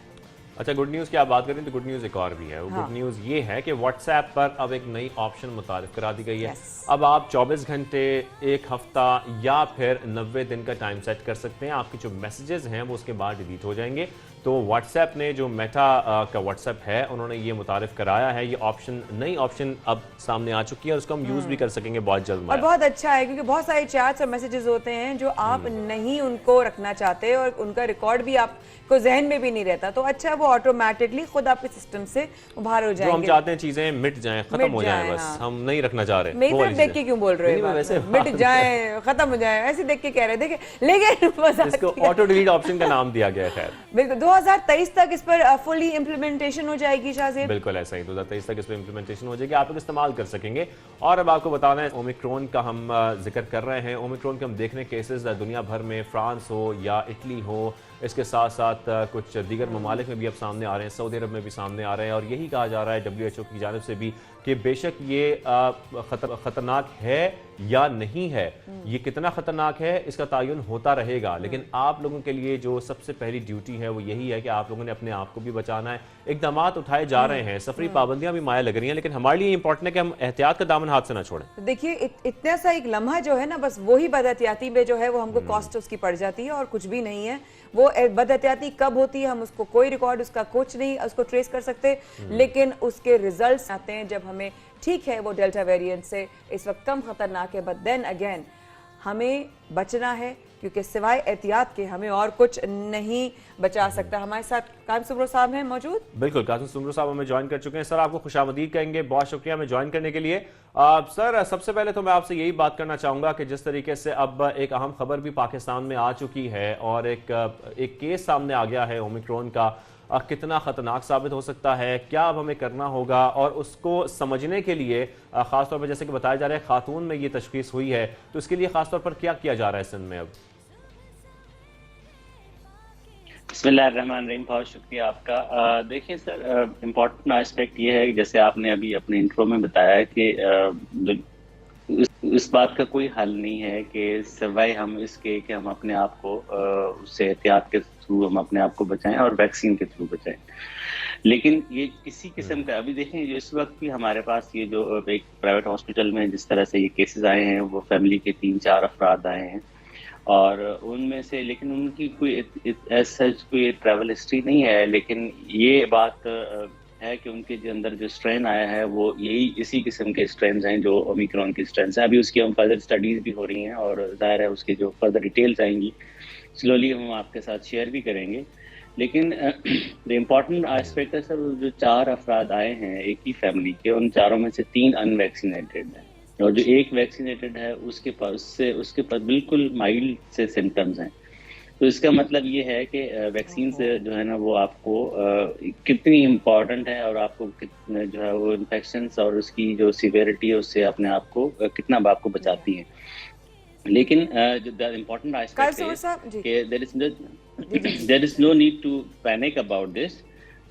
Speaker 2: अच्छा, गुड न्यूज़ की आप बात करें तो गुड न्यूज़ एक और भी है। वो गुड न्यूज़ ये है कि व्हाट्सएप पर अब एक नई ऑप्शन मुतारिफ करा दी गई है। अब आप 24 घंटे, एक हफ्ता या फिर 90 दिन का टाइम सेट कर सकते हैं। आपके जो मैसेजेस हैं वो उसके बाद डिलीट हो जाएंगे। तो व्हाट्सएप ने, जो मेटा का व्हाट्सएप है, उन्होंने ये मुतारिफ कराया है। ये ऑप्शन, नई ऑप्शन अब सामने आ चुकी है और उसको हम यूज़ भी कर सकेंगे बहुत जल्द।
Speaker 1: और बहुत अच्छा है क्योंकि बहुत सारे चैट्स और मैसेजेस होते हैं जो आप नहीं उनको रखना चाहते और उनका रिकॉर्ड भी आपको जहन में भी नहीं रहता, तो अच्छा है वो ऑटोमेटिकली खुद आपके सिस्टम से बाहर हो जाएंगे।
Speaker 2: हम चाहते हैं चीजें मिट जाएं, खत्म हो जाएं, बस हम नहीं रखना चाह रहे।
Speaker 1: मेरी तरफ देख के क्यों बोल रहे हो? वैसे मिट जाएं, खत्म हो जाएं, ऐसे देख के कह रहे थे। लेकिन
Speaker 2: इसको ऑटो डिलीट ऑप्शन का नाम दिया गया है। खैर,
Speaker 1: बिल्कुल 2023 तक इस पर फुली इंप्लीमेंटेशन हो जाएगी शाहजेब।
Speaker 2: बिल्कुल ऐसा ही 2023 तक इस पर इंप्लीमेंटेशन हो जाएगी, आप लोग इस्तेमाल कर सकेंगे। और अब आपको बताना है, ओमिक्रॉन का हम जिक्र कर रहे हैं। ओमिक्रॉन के हम देखने केसेस दुनिया भर में, फ्रांस हो या इटली हो, इसके साथ साथ कुछ दीगर ममालिक में भी अब सामने आ रहे हैं, सऊदी अरब में भी सामने आ रहे हैं। और यही कहा जा रहा है WHO की जानिब से भी कि बेशक ये खतरनाक है या नहीं है, ये कितना खतरनाक है इसका तयन होता रहेगा, लेकिन आप लोगों के लिए जो सबसे पहली ड्यूटी है वो यही है कि आप लोगों ने अपने आप को भी बचाना है। इकदामात उठाए जा रहे हैं, सफरी पाबंदियां भी माया लग रही हैं, लेकिन हमारे लिए इंपॉर्टेंट है कि हम एहतियात का दामन हाथ से ना छोड़ें।
Speaker 1: देखिए, इतना सा एक लम्हा जो है ना, बस वही बदहतियाती में जो है वो हमको कॉस्ट उसकी पड़ जाती है और कुछ भी नहीं है। वो बदहतियाती कब होती है, हम उसको कोई रिकॉर्ड उसका कुछ नहीं उसको ट्रेस कर सकते, लेकिन उसके रिजल्ट्स आते हैं जब हमें, ठीक है वो डेल्टा वेरिएंट से इस वक्त कम खतरनाक है, बट देन अगेन हमें बचना है क्योंकि सिवाय एहतियात के हमें और कुछ नहीं बचा सकता। हमारे साथ कासिम सुमरो साहब हैं मौजूद।
Speaker 2: बिल्कुल, कासिम सुमरो साहब हमें ज्वाइन कर चुके हैं। सर, आपको खुशामदीद कहेंगे, बहुत शुक्रिया हमें ज्वाइन करने के लिए। सर, सबसे पहले तो मैं आपसे यही बात करना चाहूँगा कि जिस तरीके से अब एक अहम खबर भी पाकिस्तान में आ चुकी है और एक केस सामने आ गया है ओमिक्रॉन का, कितना खतरनाक साबित हो सकता है, क्या अब हमें करना होगा, और उसको समझने के लिए खासतौर पर जैसे कि बताया जा रहा है खातून में ये तशखीस हुई है, तो इसके लिए खासतौर पर क्या किया जा रहा है सिंध में अब?
Speaker 4: बिस्मिल्लाहिर्रहमानिर्रहीम, बहुत शुक्रिया आपका। देखिए सर, इम्पोर्टेंट एस्पेक्ट ये है कि जैसे आपने अभी अपने इंट्रो में बताया कि इस बात का कोई हल नहीं है कि सिवाय हम इसके कि हम अपने आप को उससे एहतियात के थ्रू हम अपने आप को बचाएं और वैक्सीन के थ्रू बचाएं। लेकिन ये किसी किस्म का अभी देखें, जो इस वक्त भी हमारे पास ये जो एक प्राइवेट हॉस्पिटल में जिस तरह से ये केसेस आए हैं, वो फैमिली के 3-4 अफराद आए हैं और उनमें से लेकिन उनकी कोई सच कोई ट्रैवल हिस्ट्री नहीं है। लेकिन ये बात है कि उनके जो अंदर जो स्ट्रेन आया है वो यही इसी किस्म के स्ट्रेन हैं जो ओमिक्रॉन की स्ट्रेन हैं। अभी उसकी हम फर्दर स्टडीज भी हो रही हैं और जाहिर है उसके जो फर्दर डिटेल्स आएंगी स्लोली हम आपके साथ शेयर भी करेंगे। लेकिन द इम्पॉर्टेंट एस्पेक्ट है सर, जो 4 अफराद आए हैं एक ही फैमिली के, उन चारों में से 3 अनवैक्सीनेटेड हैं और जो एक वैक्सीनेटेड है उसके पास बिल्कुल माइल्ड से सिम्टम्स हैं। तो इसका मतलब ये है कि वैक्सीन से जो है ना वो आपको कितनी इम्पोर्टेंट है और आपको जो है वो इन्फेक्शन और उसकी जो सीवियरिटी है उससे अपने आप को कितना आपको बचाती है। लेकिन जो द इम्पोर्टेंट एस्पेक्ट है कि there is no need to panic about this.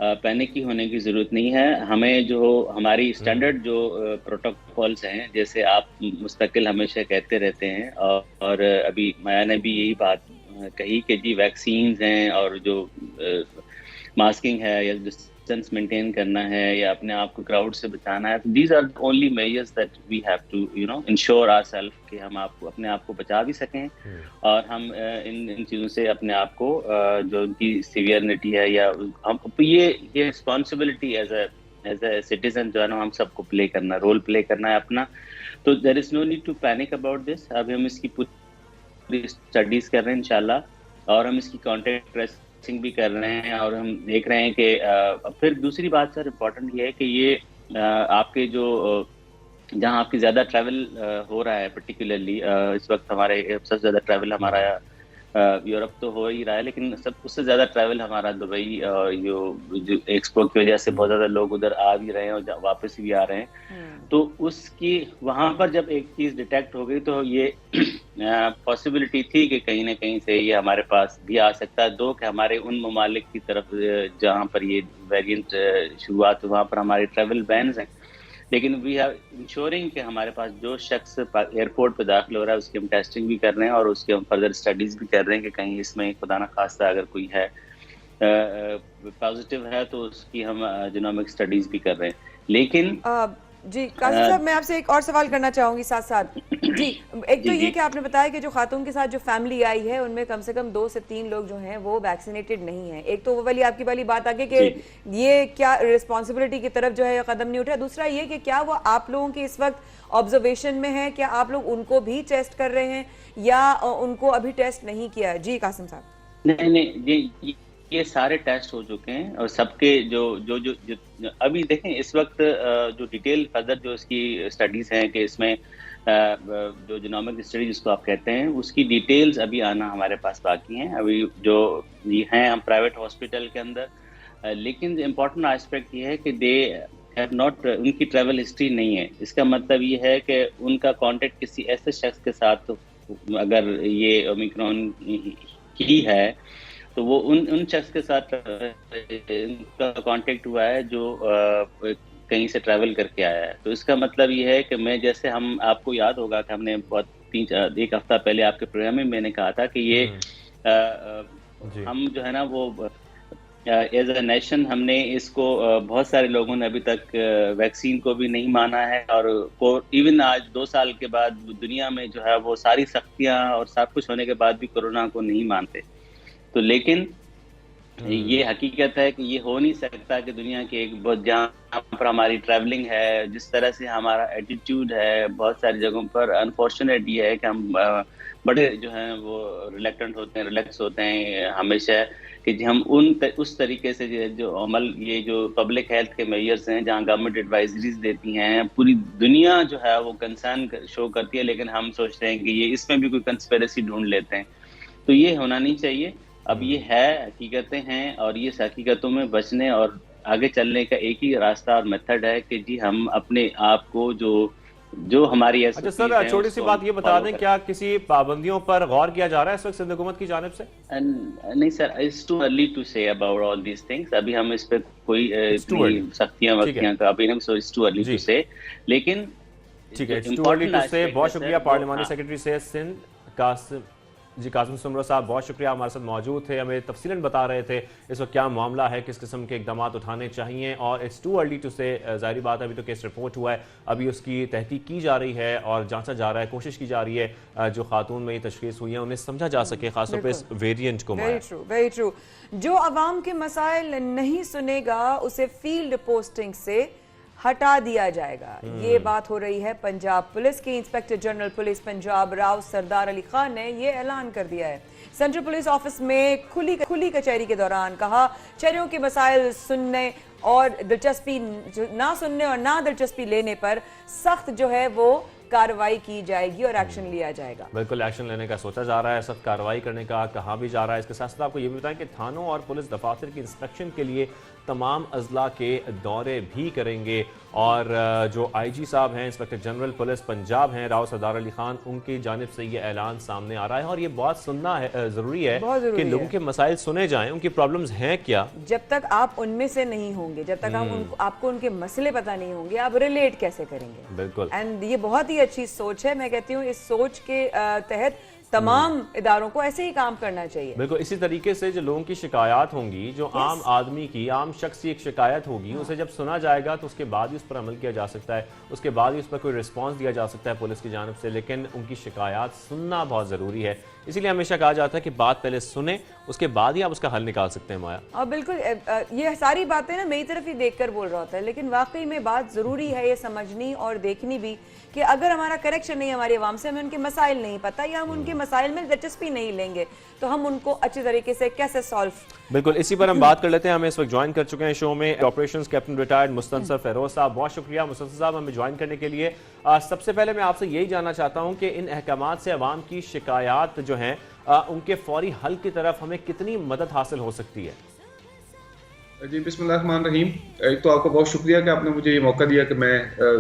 Speaker 4: Panic की होने की जरूरत नहीं है। हमें जो हमारी स्टैंडर्ड जो प्रोटोकॉल्स हैं, जैसे आप मुस्तकिल हमेशा कहते रहते हैं और अभी माया ने भी यही बात कही कि जी वैक्सीन हैं और जो मास्किंग है या डिस्टेंस मेंटेन करना है या अपने आप को क्राउड से बचाना है, these are only measures that we have to ensure ourself कि हम अपने आप को बचा भी सकें और हम इन चीज़ों से अपने आप को जो उनकी सीवियरिटी है या हम ये रिस्पॉन्सिबिलिटी एज ए सिटीजन जो है ना हम सबको रोल प्ले करना है अपना। तो there is no need to panic about this. अभी हम इसकी पूरी स्टडीज कर रहे हैं इंशाल्लाह और हम इसकी कॉन्टेक्ट ट्रेसिंग भी कर रहे हैं और हम देख रहे हैं कि फिर दूसरी बात सर इम्पोर्टेंट ये है कि ये आपके जो जहाँ आपकी ज़्यादा ट्रैवल हो रहा है पर्टिकुलरली इस वक्त हमारे सबसे ज़्यादा ट्रैवल हमारा यूरोप तो हो ही रहा है, लेकिन सब उससे ज़्यादा ट्रैवल हमारा दुबई और जो एक्सपो की वजह से बहुत ज़्यादा लोग उधर आ भी रहे हैं और वापस भी आ रहे हैं। तो उसकी वहाँ पर जब एक चीज़ डिटेक्ट हो गई तो ये पॉसिबिलिटी थी कि कहीं ना कहीं से ये हमारे पास भी आ सकता है। दो कि हमारे उन ममालिक की तरफ जहाँ पर ये वेरिएंट शुरुआत वहाँ पर हमारे ट्रैवल बैन्स हैं, लेकिन वी हैव इंश्योरिंग कि हमारे पास जो शख्स एयरपोर्ट पे दाखिल हो रहा है उसकी हम टेस्टिंग भी कर रहे हैं और उसकी हम फर्दर स्टडीज भी कर रहे हैं कि कहीं इसमें खुदा ना खास्ता अगर कोई है पॉजिटिव है तो उसकी हम जीनोमिक स्टडीज भी कर रहे हैं। लेकिन
Speaker 1: जी कासिम साहब, मैं आपसे एक और सवाल करना चाहूंगी साथ साथ। जी, एक तो ये कि आपने बताया कि जो खातून के साथ जो फैमिली आई है उनमें कम से कम 2 से 3 लोग जो हैं वो वैक्सीनेटेड नहीं हैं। एक तो वो वाली आपकी वाली बात आगे कि ये क्या रिस्पॉन्सिबिलिटी की तरफ जो है कदम नहीं उठा। दूसरा ये कि क्या वो आप लोगों के इस वक्त ऑब्जर्वेशन में है, क्या आप लोग उनको भी टेस्ट कर रहे हैं या उनको अभी टेस्ट नहीं किया है? जी कासिम साहब।
Speaker 4: नहीं, ये सारे टेस्ट हो चुके हैं और सबके जो अभी देखें इस वक्त जो डिटेल फर्दर जो इसकी स्टडीज हैं कि इसमें जो जीनोमिक स्टडी जिसको आप कहते हैं उसकी डिटेल्स अभी आना हमारे पास बाकी हैं। अभी जो ये हैं हम प्राइवेट हॉस्पिटल के अंदर, लेकिन इम्पोर्टेंट एस्पेक्ट ये है कि दे हैव नॉट, उनकी ट्रैवल हिस्ट्री नहीं है। इसका मतलब ये है कि उनका कॉन्टेक्ट किसी ऐसे शख्स के साथ अगर ये ओमिक्रॉन की है तो वो उन शख्स के साथ उनका कांटेक्ट हुआ है जो कहीं से ट्रैवल करके आया है। तो इसका मतलब ये है कि मैं जैसे हम आपको याद होगा कि हमने एक हफ्ता पहले आपके प्रोग्राम में मैंने कहा था कि ये हम जो है ना वो एज अ नेशन हमने इसको बहुत सारे लोगों ने अभी तक वैक्सीन को भी नहीं माना है और इवन आज 2 साल के बाद दुनिया में जो है वो सारी सख्तियां और सब कुछ होने के बाद भी कोरोना को नहीं मानते। तो लेकिन ये हकीकत है कि ये हो नहीं सकता कि दुनिया के एक बहुत जहाँ पर हमारी ट्रैवलिंग है, जिस तरह से हमारा एटीट्यूड है बहुत सारी जगहों पर, अनफॉर्चुनेट ये है कि हम बड़े जो हैं वो रिलेक्टेंट होते हैं, रिलैक्स होते हैं हमेशा कि हम उस तरीके से जो अमल ये जो पब्लिक हेल्थ के मेजर्स हैं जहाँ गवर्नमेंट एडवाइजरीज देती हैं, पूरी दुनिया जो है वो कंसर्न शो करती है, लेकिन हम सोचते हैं कि ये इसमें भी कोई कंस्पिरेसी ढूंढ लेते हैं। तो ये होना नहीं चाहिए। अब ये है, हकीकतें हैं और ये हकीकतों में बचने और आगे चलने का एक ही रास्ता और मेथड है कि जी हम अपने आप को जो जो हमारी
Speaker 2: अच्छा सर, छोटी सी बात ये बता दें, क्या किसी पाबंदियों पर गौर किया जा रहा है इस वक्त सिंध हुकूमत की जानिब से?
Speaker 4: नहीं sir, it's too early to say about all these things. अभी हम इस पे कोई सख्तियां वख्तियां का अभी नहीं, so it's too early to say. लेकिन
Speaker 2: ठीक है, इट्स टू अर्ली टू से। बहुत शुक्रिया पार्लिमानी सेक्रेटरी से सिंध कासिम सुमरो साहब, बहुत शुक्रिया, हमारे साथ मौजूद थे, हमें तफसीलन बता रहे थे इस वक्त क्या मामला है, किस किस्म के इकदाम उठाने चाहिए। और इट्स टू अर्ली टू से, ज़ाहिर बात है अभी तो केस रिपोर्ट हुआ है, अभी उसकी तहकीक की जा रही है और जांचा जा रहा है, कोशिश की जा रही है जो खातून में ये तशखीस हुई है उन्हें समझा जा सके, खासतौर पर इस वेरिएंट को।
Speaker 1: Very true. जो अवाम के मसाइल नहीं सुनेगा उसे फील्ड पोस्टिंग से हटा दिया जाएगा, ये बात हो रही है। पंजाब पुलिस के inspector general police Punjab Rao Sardar Ali Khan ने ये ऐलान कर दिया है। सेंट्रल पुलिस ऑफिस में खुली कचहरी के दौरान कहा, शहरियों के मसाइल सुनने और दिलचस्पी ना सुनने और ना दिलचस्पी लेने पर सख्त जो है वो कार्रवाई की जाएगी और एक्शन लिया जाएगा।
Speaker 2: बिल्कुल, एक्शन लेने का सोचा जा रहा है, सख्त कार्रवाई करने का कहा भी जा रहा है। इसके साथ साथ आपको ये भी बताएं कि थानों और पुलिस दफातर की इंस्पेक्शन के लिए तमाम अजला के दौरे भी करेंगे और जो आईजी साहब हैं, इंस्पेक्टर जनरल पुलिस पंजाब हैं राव सरदार अली खान, उनकी जानिब से ये ऐलान सामने आ रहा है। और ये बहुत सुनना है, ज़रूरी है कि लोगों के मसाइल सुने जाएं, उनकी प्रॉब्लम्स हैं क्या।
Speaker 1: जब तक आप उनमें से नहीं होंगे, जब तक आपको उनके मसले पता नहीं होंगे, आप रिलेट कैसे करेंगे?
Speaker 2: बिल्कुल,
Speaker 1: एंड ये बहुत ही अच्छी सोच है। मैं कहती हूँ इस सोच के तहत तमाम इदारों को ऐसे ही काम करना चाहिए।
Speaker 2: बिल्कुल, इसी तरीके से जो लोगों की शिकायत होंगी, जो आम आदमी की, आम शख्स की एक शिकायत होगी, उसे जब सुना जाएगा तो उसके बाद ही उस पर अमल किया जा सकता है, उसके बाद ही उस पर कोई रिस्पांस दिया जा सकता है पुलिस की जानिब से। लेकिन उनकी शिकायत सुनना बहुत ज़रूरी है, इसीलिए हमेशा कहा जाता है कि बात पहले सुने, उसके बाद ही आप उसका हल निकाल सकते हैं। माया,
Speaker 1: और बिल्कुल ये सारी बातें ना मेरी तरफ ही देखकर बोल रहा होता है, लेकिन वाकई में बात ज़रूरी है ये समझनी और देखनी भी कि अगर हमारा करेक्शन नहीं, हमारी आवाम से हमें उनके मसाइल नहीं पता या हम उनके मसाइल में दिलचस्पी नहीं लेंगे तो हम उनको अच्छे तरीके से कैसे सॉल्व।
Speaker 2: बिल्कुल, इसी पर हम बात कर लेते हैं। हमें इस वक्त ज्वाइन कर चुके हैं शो में operations captain retired Mustansar Feroz साहब। बहुत शुक्रिया मुस्तनसर साहब हमें ज्वाइन करने के लिए। सबसे पहले मैं आपसे यही जानना चाहता हूँ कि इन अहकामात से अवाम की शिकायत जो हैं उनके फौरी हल की तरफ हमें कितनी मदद हासिल हो सकती है?
Speaker 5: जी बिस्मिल्लाहिर्रहमानिर्रहीम। एक तो आपका बहुत शुक्रिया कि आपने मुझे ये मौका दिया कि मैं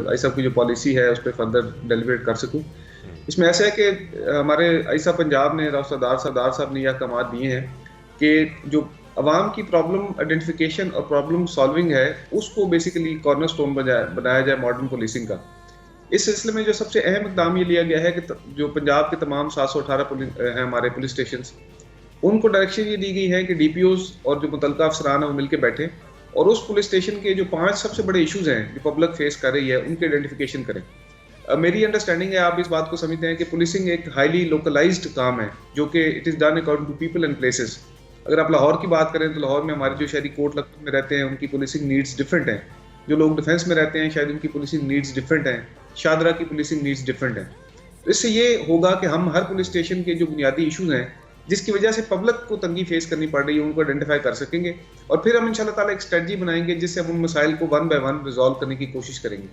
Speaker 5: आईसा की जो पॉलिसी है उस पर फर्दर डेलिब्रेट कर सकूं। इसमें ऐसा है कि हमारे आईसा पंजाब ने राव सरदार साहब ने यह अहकाम दिए हैं कि जो अवाम की प्रॉब्लम आइडेंटिफिकेशन और प्रॉब्लम सॉल्विंग है उसको बेसिकली कॉर्नर स्टोन बनाया जाए मॉडर्न पुलिसिंग का। इस सिलसिले में जो सबसे अहम इकदाम ये लिया गया है कि जो पंजाब के तमाम 718 हैं हमारे पुलिस स्टेशन, उनको डायरेक्शन ये दी गई है कि डीपीओज और जो मुतल्लिका अफसरान है वो मिलकर बैठे और उस पुलिस स्टेशन के जो 5 सबसे बड़े इशूज़ हैं जो पब्लिक फेस कर रही है उनके आइडेंटिफिकेशन करें। मेरी अंडरस्टैंडिंग है, आप इस बात को समझते हैं कि पुलिसिंग एक हाईली लोकलाइज्ड काम है जो कि it is done according to people and places. अगर आप लाहौर की बात करें तो लाहौर में हमारे जो शहरी कोट लखनऊ में रहते हैं उनकी पुलिसिंग नीड्स डिफरेंट हैं, जो लोग डिफेंस में रहते हैं शायद उनकी पुलिसिंग नीड्स डिफरेंट हैं, शादरा की पुलिसिंग नीड्स डिफरेंट हैं। तो इससे ये होगा कि हम हर पुलिस स्टेशन के जो बुनियादी इशूज़ हैं जिसकी वजह से पब्लिक को तंगी फेस करनी पड़ रही है उनको आइडेंटिफाई कर सकेंगे और फिर हम इंशाल्लाह ताला एक स्ट्रेटजी बनाएंगे जिससे हम उन मसाइल को वन बाय वन रिजॉल्व करने की कोशिश करेंगे।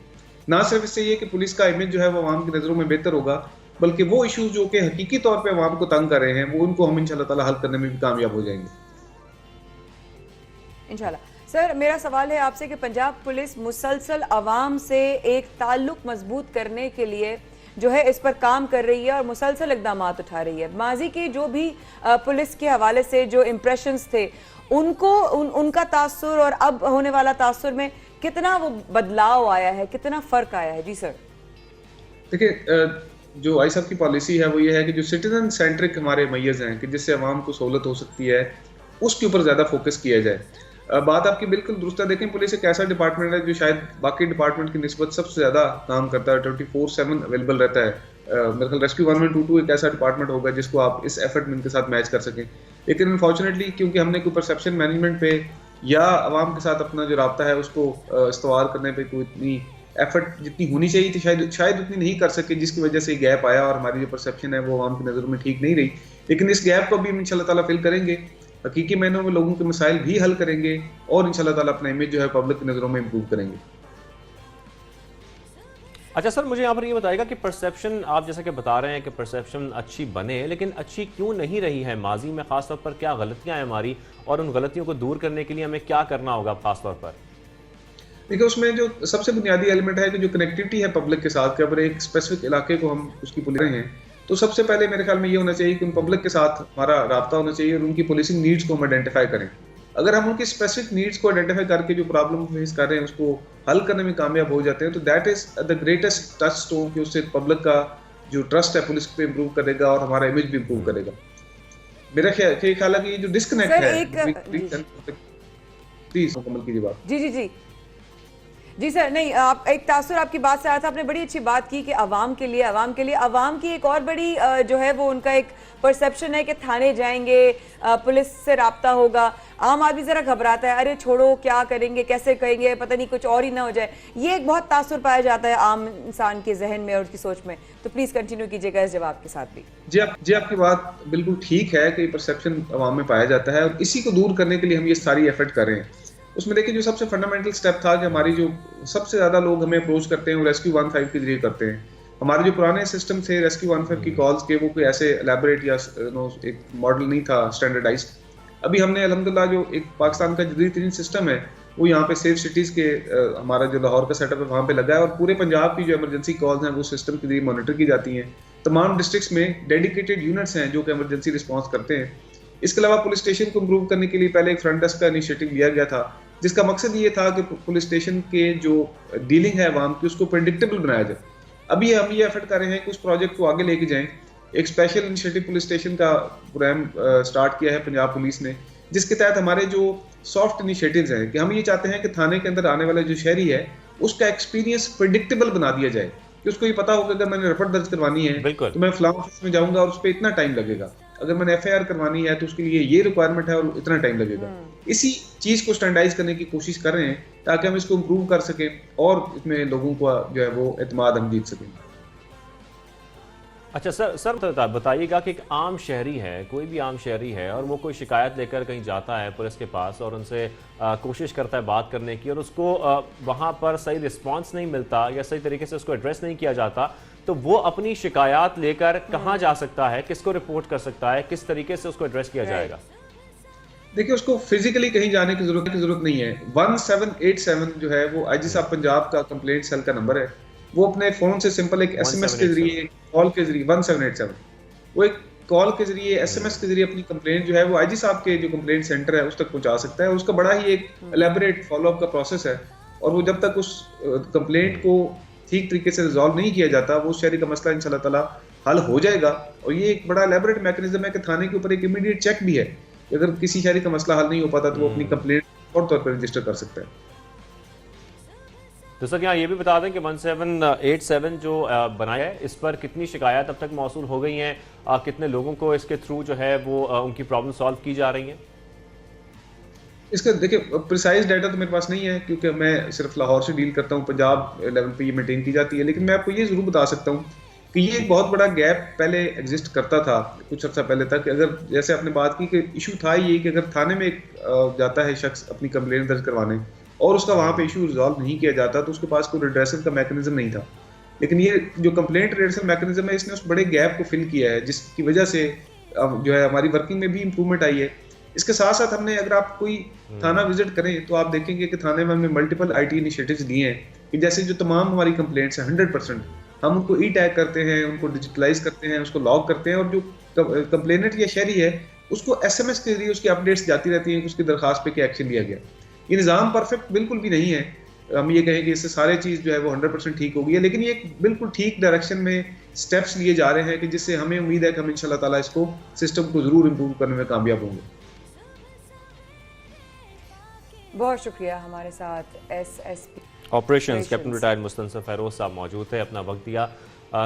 Speaker 5: ना सिर्फ इससे ये कि पुलिस का इमेज जो है वो आवाम की नज़रों में बेहतर होगा, बल्कि वो इशूज़ जो कि हकीकी तौर पर आवाम को तंग कर रहे हैं वो उनको हम इंशाल्लाह ताला हल करने में भी कामयाब हो जाएंगे
Speaker 1: इंशाल्लाह। सर, मेरा सवाल है आपसे कि पंजाब पुलिस मुसलसल अवाम से एक ताल्लुक मजबूत करने के लिए जो है इस पर काम कर रही है और मुसलसल इकदाम उठा रही है। माजी के जो भी पुलिस के हवाले से जो इम्प्रेशंस थे उनको उनका तासुर और अब होने वाला तासुर में कितना वो बदलाव आया है, कितना फ़र्क आया है? जी सर।
Speaker 5: देखिए, जो आई साहब की पॉलिसी है वो ये है कि जो सिटीजन सेंट्रिक हमारे मैयज़ हैं कि जिससे आवाम को सहूलत हो सकती है उसके ऊपर ज़्यादा फोकस किया जाए। बात आपकी बिल्कुल दुरुस्त है। देखें, पुलिस एक ऐसा डिपार्टमेंट है जो शायद बाकी डिपार्टमेंट की निस्बत सबसे ज़्यादा काम करता है, 24/7 अवेलेबल रहता है। मेरे ख्याल रेस्क्यू 1122 एक ऐसा डिपार्टमेंट होगा जिसको आप इस एफर्ट में इनके साथ मैच कर सकें। लेकिन अनफॉर्चुनेटली क्योंकि हमने कोई परसेप्शन मैनेजमेंट पे या आवाम के साथ अपना जो राब्ता है उसको इस्तवार करने पे कोई इतनी एफर्ट जितनी होनी चाहिए थी शायद उतनी नहीं कर सके, जिसकी वजह से गैप आया और हमारी जो परसेप्शन है वो आवाम की नज़रों में ठीक नहीं रही। लेकिन इस गैप को भी हम इंशाल्लाह ताला फिल करेंगे, हकीकी मायनों में लोगों के मसाइल भी हल करेंगे और इंशाल्लाह ताला अपना इमेज जो है पब्लिक की नज़रों में इम्प्रूव करेंगे।
Speaker 2: अच्छा सर, मुझे यहाँ पर ये बताएगा कि परसेप्शन आप जैसा कि बता रहे हैं कि परसेप्शन अच्छी बने, लेकिन अच्छी क्यों नहीं रही है माजी में? खासतौर पर क्या गलतियाँ हैं हमारी और उन गलतियों को दूर करने के लिए हमें क्या करना होगा खासतौर पर?
Speaker 5: देखिए उसमें जो सबसे बुनियादी एलिमेंट है कि जो कनेक्टिविटी है पब्लिक के साथ, कि अगर एक स्पेसिफिक इलाके को हम उसकी पुलिस रहे हैं तो सबसे पहले मेरे ख्याल में ये होना चाहिए कि उन पब्लिक के साथ हमारा राब्ता होना चाहिए और उनकी पुलिसिंग नीड्स को हम आइडेंटिफाई करें। अगर हम उनकी स्पेसिफिक नीड्स को आइडेंटिफाई करके जो प्रॉब्लम फेस कर रहे हैं उसको हल करने में कामयाब हो जाते हैं तो that is the greatest touch stone, कि उससे पब्लिक का जो ट्रस्ट है पुलिस पे इम्प्रूव करेगा और हमारा इमेज भी इम्प्रूव करेगा। मेरा ख्याल है कि ये जो डिस्कनेक्ट
Speaker 1: सर,
Speaker 5: है, प्लीज मुकम्मल कीजिए बात।
Speaker 1: जी जी सर, नहीं आप एक तासुर आपकी बात से आया था, आपने बड़ी अच्छी बात की कि आवाम के लिए आवाम की एक और बड़ी जो है वो उनका एक परसेप्शन है कि थाने जाएंगे, पुलिस से राब्ता होगा। आम आदमी जरा घबराता है, अरे छोड़ो क्या करेंगे, कैसे कहेंगे, पता नहीं कुछ और ही ना हो जाए। ये एक बहुत तासुर पाया जाता है आम इंसान के जहन में और उसकी सोच में। तो प्लीज कंटिन्यू कीजिएगा इस जवाब के साथ भी।
Speaker 5: जी आपकी बात बिल्कुल ठीक है कि परसेप्शन आवाम में पाया जाता है और इसी को दूर करने के लिए हम ये सारी एफर्ट कर रहे हैं। उसमें देखिए जो सबसे फंडामेंटल स्टेप था कि हमारी जो सबसे ज्यादा लोग हमें अप्रोच करते हैं वो रेस्क्यू 15 के जरिए करते हैं। हमारे जो पुराने सिस्टम थे रेस्क्यू 15 की कॉल्स के, वो कोई ऐसे एलैबोरेट या एक मॉडल नहीं था स्टैंडर्डाइज्ड। अभी हमने अल्हम्दुलिल्लाह जो एक पाकिस्तान का जदीद तरीन सिस्टम है वो यहाँ पे सेफ सिटीज के हमारा जो लाहौर का सेटअप है वहाँ पे लगा है और पूरे पंजाब की जो इमरजेंसी कॉल्स हैं वो सिस्टम के जरिए मॉनिटर की जाती हैं। तमाम डिस्ट्रिक्ट्स में डेडिकेटेड यूनिट्स हैं जो कि इमरजेंसी रिस्पॉन्स करते हैं। इसके अलावा पुलिस स्टेशन को इम्प्रूव करने के लिए पहले एक फ्रंट डेस्क का इनिशिएटिव लिया गया था जिसका मकसद ये था कि पुलिस स्टेशन के जो डीलिंग है आवाम की उसको प्रेडिक्टेबल बनाया जाए। अभी हम ये एफर्ट कर रहे हैं कि उस प्रोजेक्ट को आगे लेके जाएं। एक स्पेशल इनिशिएटिव पुलिस स्टेशन का प्रोग्राम स्टार्ट किया है पंजाब पुलिस ने, जिसके तहत हमारे जो सॉफ्ट इनिशिएटिव्स हैं कि हम ये चाहते हैं कि थाने के अंदर आने वाला जो शहरी है उसका एक्सपीरियंस प्रेडिक्टेबल बना दिया जाए, कि उसको ये पता होगा अगर मैंने रिपोर्ट दर्ज करवानी है तो मैं फलां ऑफिस में जाऊंगा और उस पर इतना टाइम लगेगा, अगर मैंने एफआईआर करवानी है तो उसके लिए ये रिक्वायरमेंट है और इतना टाइम लगेगा। इसी चीज को स्टैंडर्डाइज करने की कोशिश कर रहे हैं ताकि हम इसको इम्प्रूव कर सकें और इसमें लोगों को जो है वो एतमाद हम जीत सकें।
Speaker 2: अच्छा सर तो बताइएगा कि एक आम शहरी है, कोई भी आम शहरी है और वो कोई शिकायत लेकर कहीं जाता है पुलिस के पास और उनसे कोशिश करता है बात करने की और उसको वहाँ पर सही रिस्पांस नहीं मिलता या सही तरीके से उसको एड्रेस नहीं किया जाता, तो वो अपनी शिकायत लेकर कहाँ जा सकता है, किसको रिपोर्ट कर सकता है, किस तरीके से उसको एड्रेस किया जाएगा?
Speaker 5: देखिए उसको फिजिकली कहीं जाने की जरूरत नहीं है। 1787 जो है वो आईजी साहब पंजाब का कंप्लेंट सेल का नंबर है। वो अपने फोन से सिंपल एक एसएमएस के जरिए, कॉल के जरिए 1787 वो एक कॉल के जरिए एसएमएस के जरिए अपनी कंप्लेंट जो है वो आईजी साहब के जो कंप्लेंट सेंटर है उस तक पहुंचा सकता है। उसका बड़ा ही एक एलैबोरेट फॉलोअप का प्रोसेस है और वो जब तक उस कंप्लेंट को ठीक तरीके से रिजॉल्व नहीं किया जाता वो शहरी का मसला इंशाल्लाह ताला हल हो जाएगा। और ये एक बड़ा एलैबोरेट मैकेनिज्म है कि थाने के ऊपर एक इमीडिएट चेक भी है, अगर किसी शहरी का मसला हल नहीं हो पाता तो वो अपनी कंप्लेंट फौरी तौर पर रजिस्टर कर सकता है।
Speaker 2: तो सर यहाँ ये भी बता दें कि 1787 जो बनाया है इस पर कितनी शिकायत अब तक मौसूल हो गई हैं, कितने लोगों को इसके थ्रू जो है वो उनकी प्रॉब्लम सॉल्व की जा रही है?
Speaker 5: इसका देखिए प्रिसाइज डाटा तो मेरे पास नहीं है क्योंकि मैं सिर्फ लाहौर से डील करता हूँ, पंजाब लेवल पे ये मेंटेन की जाती है। लेकिन मैं आपको ये जरूर बता सकता हूँ कि ये एक बहुत बड़ा गैप पहले एग्जिस्ट करता था कुछ अर्सा पहले तक। अगर जैसे आपने बात की कि इशू था ये कि अगर थाने में जाता है शख्स अपनी कंप्लेंट दर्ज करवाने और उसका वहाँ पे इशू रिजॉल्व नहीं किया जाता तो उसके पास कोई रिड्रेसल का मैकेनिज्म नहीं था। लेकिन ये जो कंप्लेंट रिड्रेसल मैकेनिज्म है इसने उस बड़े गैप को फिल किया है, जिसकी वजह से जो है हमारी वर्किंग में भी इंप्रूवमेंट आई है। इसके साथ साथ हमने, अगर आप कोई थाना विजिट करें तो आप देखेंगे कि थाने में हमने मल्टीपल आईटी इनिशिएटिव्स लिए हैं कि जैसे जो तमाम हमारी कंप्लेंट्स हैं 100% हम उनको ई टैग करते हैं, उनको डिजिटलाइज करते हैं, उसको लॉग करते हैं और जो कंप्लेनेंट या शहरी है उसको एसएमएस के जरिए उसकी अपडेट्स जाती रहती हैं कि उसकी दरखास्त पे क्या एक्शन लिया गया। ये निज़ाम परफेक्ट बिल्कुल भी नहीं है, हम ये कहें कि इससे सारे चीज़ जो है वो 100% ठीक हो गई है, लेकिन ये एक बिल्कुल ठीक डायरेक्शन में स्टेप्स लिए जा रहे हैं कि जिससे हमें उम्मीद है कि हम इंशाल्लाह ताला इसको सिस्टम को जरूर इम्प्रूव करने में कामयाब होंगे।
Speaker 1: बहुत शुक्रिया। हमारे साथ SSP
Speaker 2: operations captain retired Mustansar Feroz साहब मौजूद थे, अपना वक्त दिया।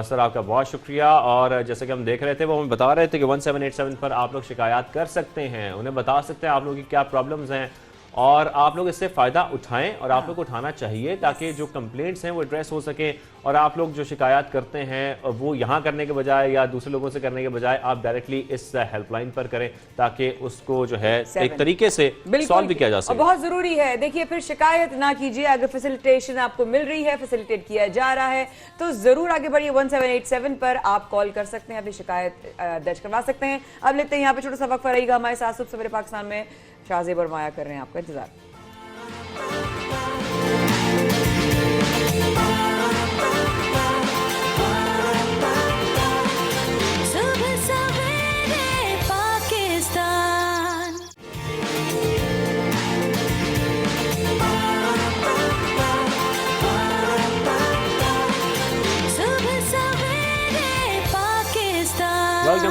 Speaker 2: सर आपका बहुत शुक्रिया। और जैसे कि हम देख रहे थे वो हमें बता रहे थे कि 1787 पर आप लोग शिकायत कर सकते हैं, उन्हें बता सकते हैं आप लोगों की क्या प्रॉब्लम्स हैं और आप लोग इससे फ़ायदा उठाएं और आप लोग को उठाना चाहिए ताकि जो कंप्लेंट्स हैं वो एड्रेस हो सके और आप लोग जो शिकायत करते हैं वो यहाँ करने के बजाय या दूसरे लोगों से करने के बजाय आप डायरेक्टली इस हेल्पलाइन पर करें ताकि उसको जो है एक तरीके से सॉल्व भी किया जा सके।
Speaker 1: बहुत ज़रूरी है। देखिए फिर शिकायत ना कीजिए, अगर फैसिलिटेशन आपको मिल रही है, फैसिलिटेट किया जा रहा है तो ज़रूर आगे बढ़िए। 1787 पर आप कॉल कर सकते हैं, अपनी शिकायत दर्ज करवा सकते हैं। अब लेते हैं यहाँ पे छोटा सा वक्फा रहेगा। हमारे साथ सुबह सवेरे पाकिस्तान में शाहजेब और माया कर रहे हैं आपका इंतजार।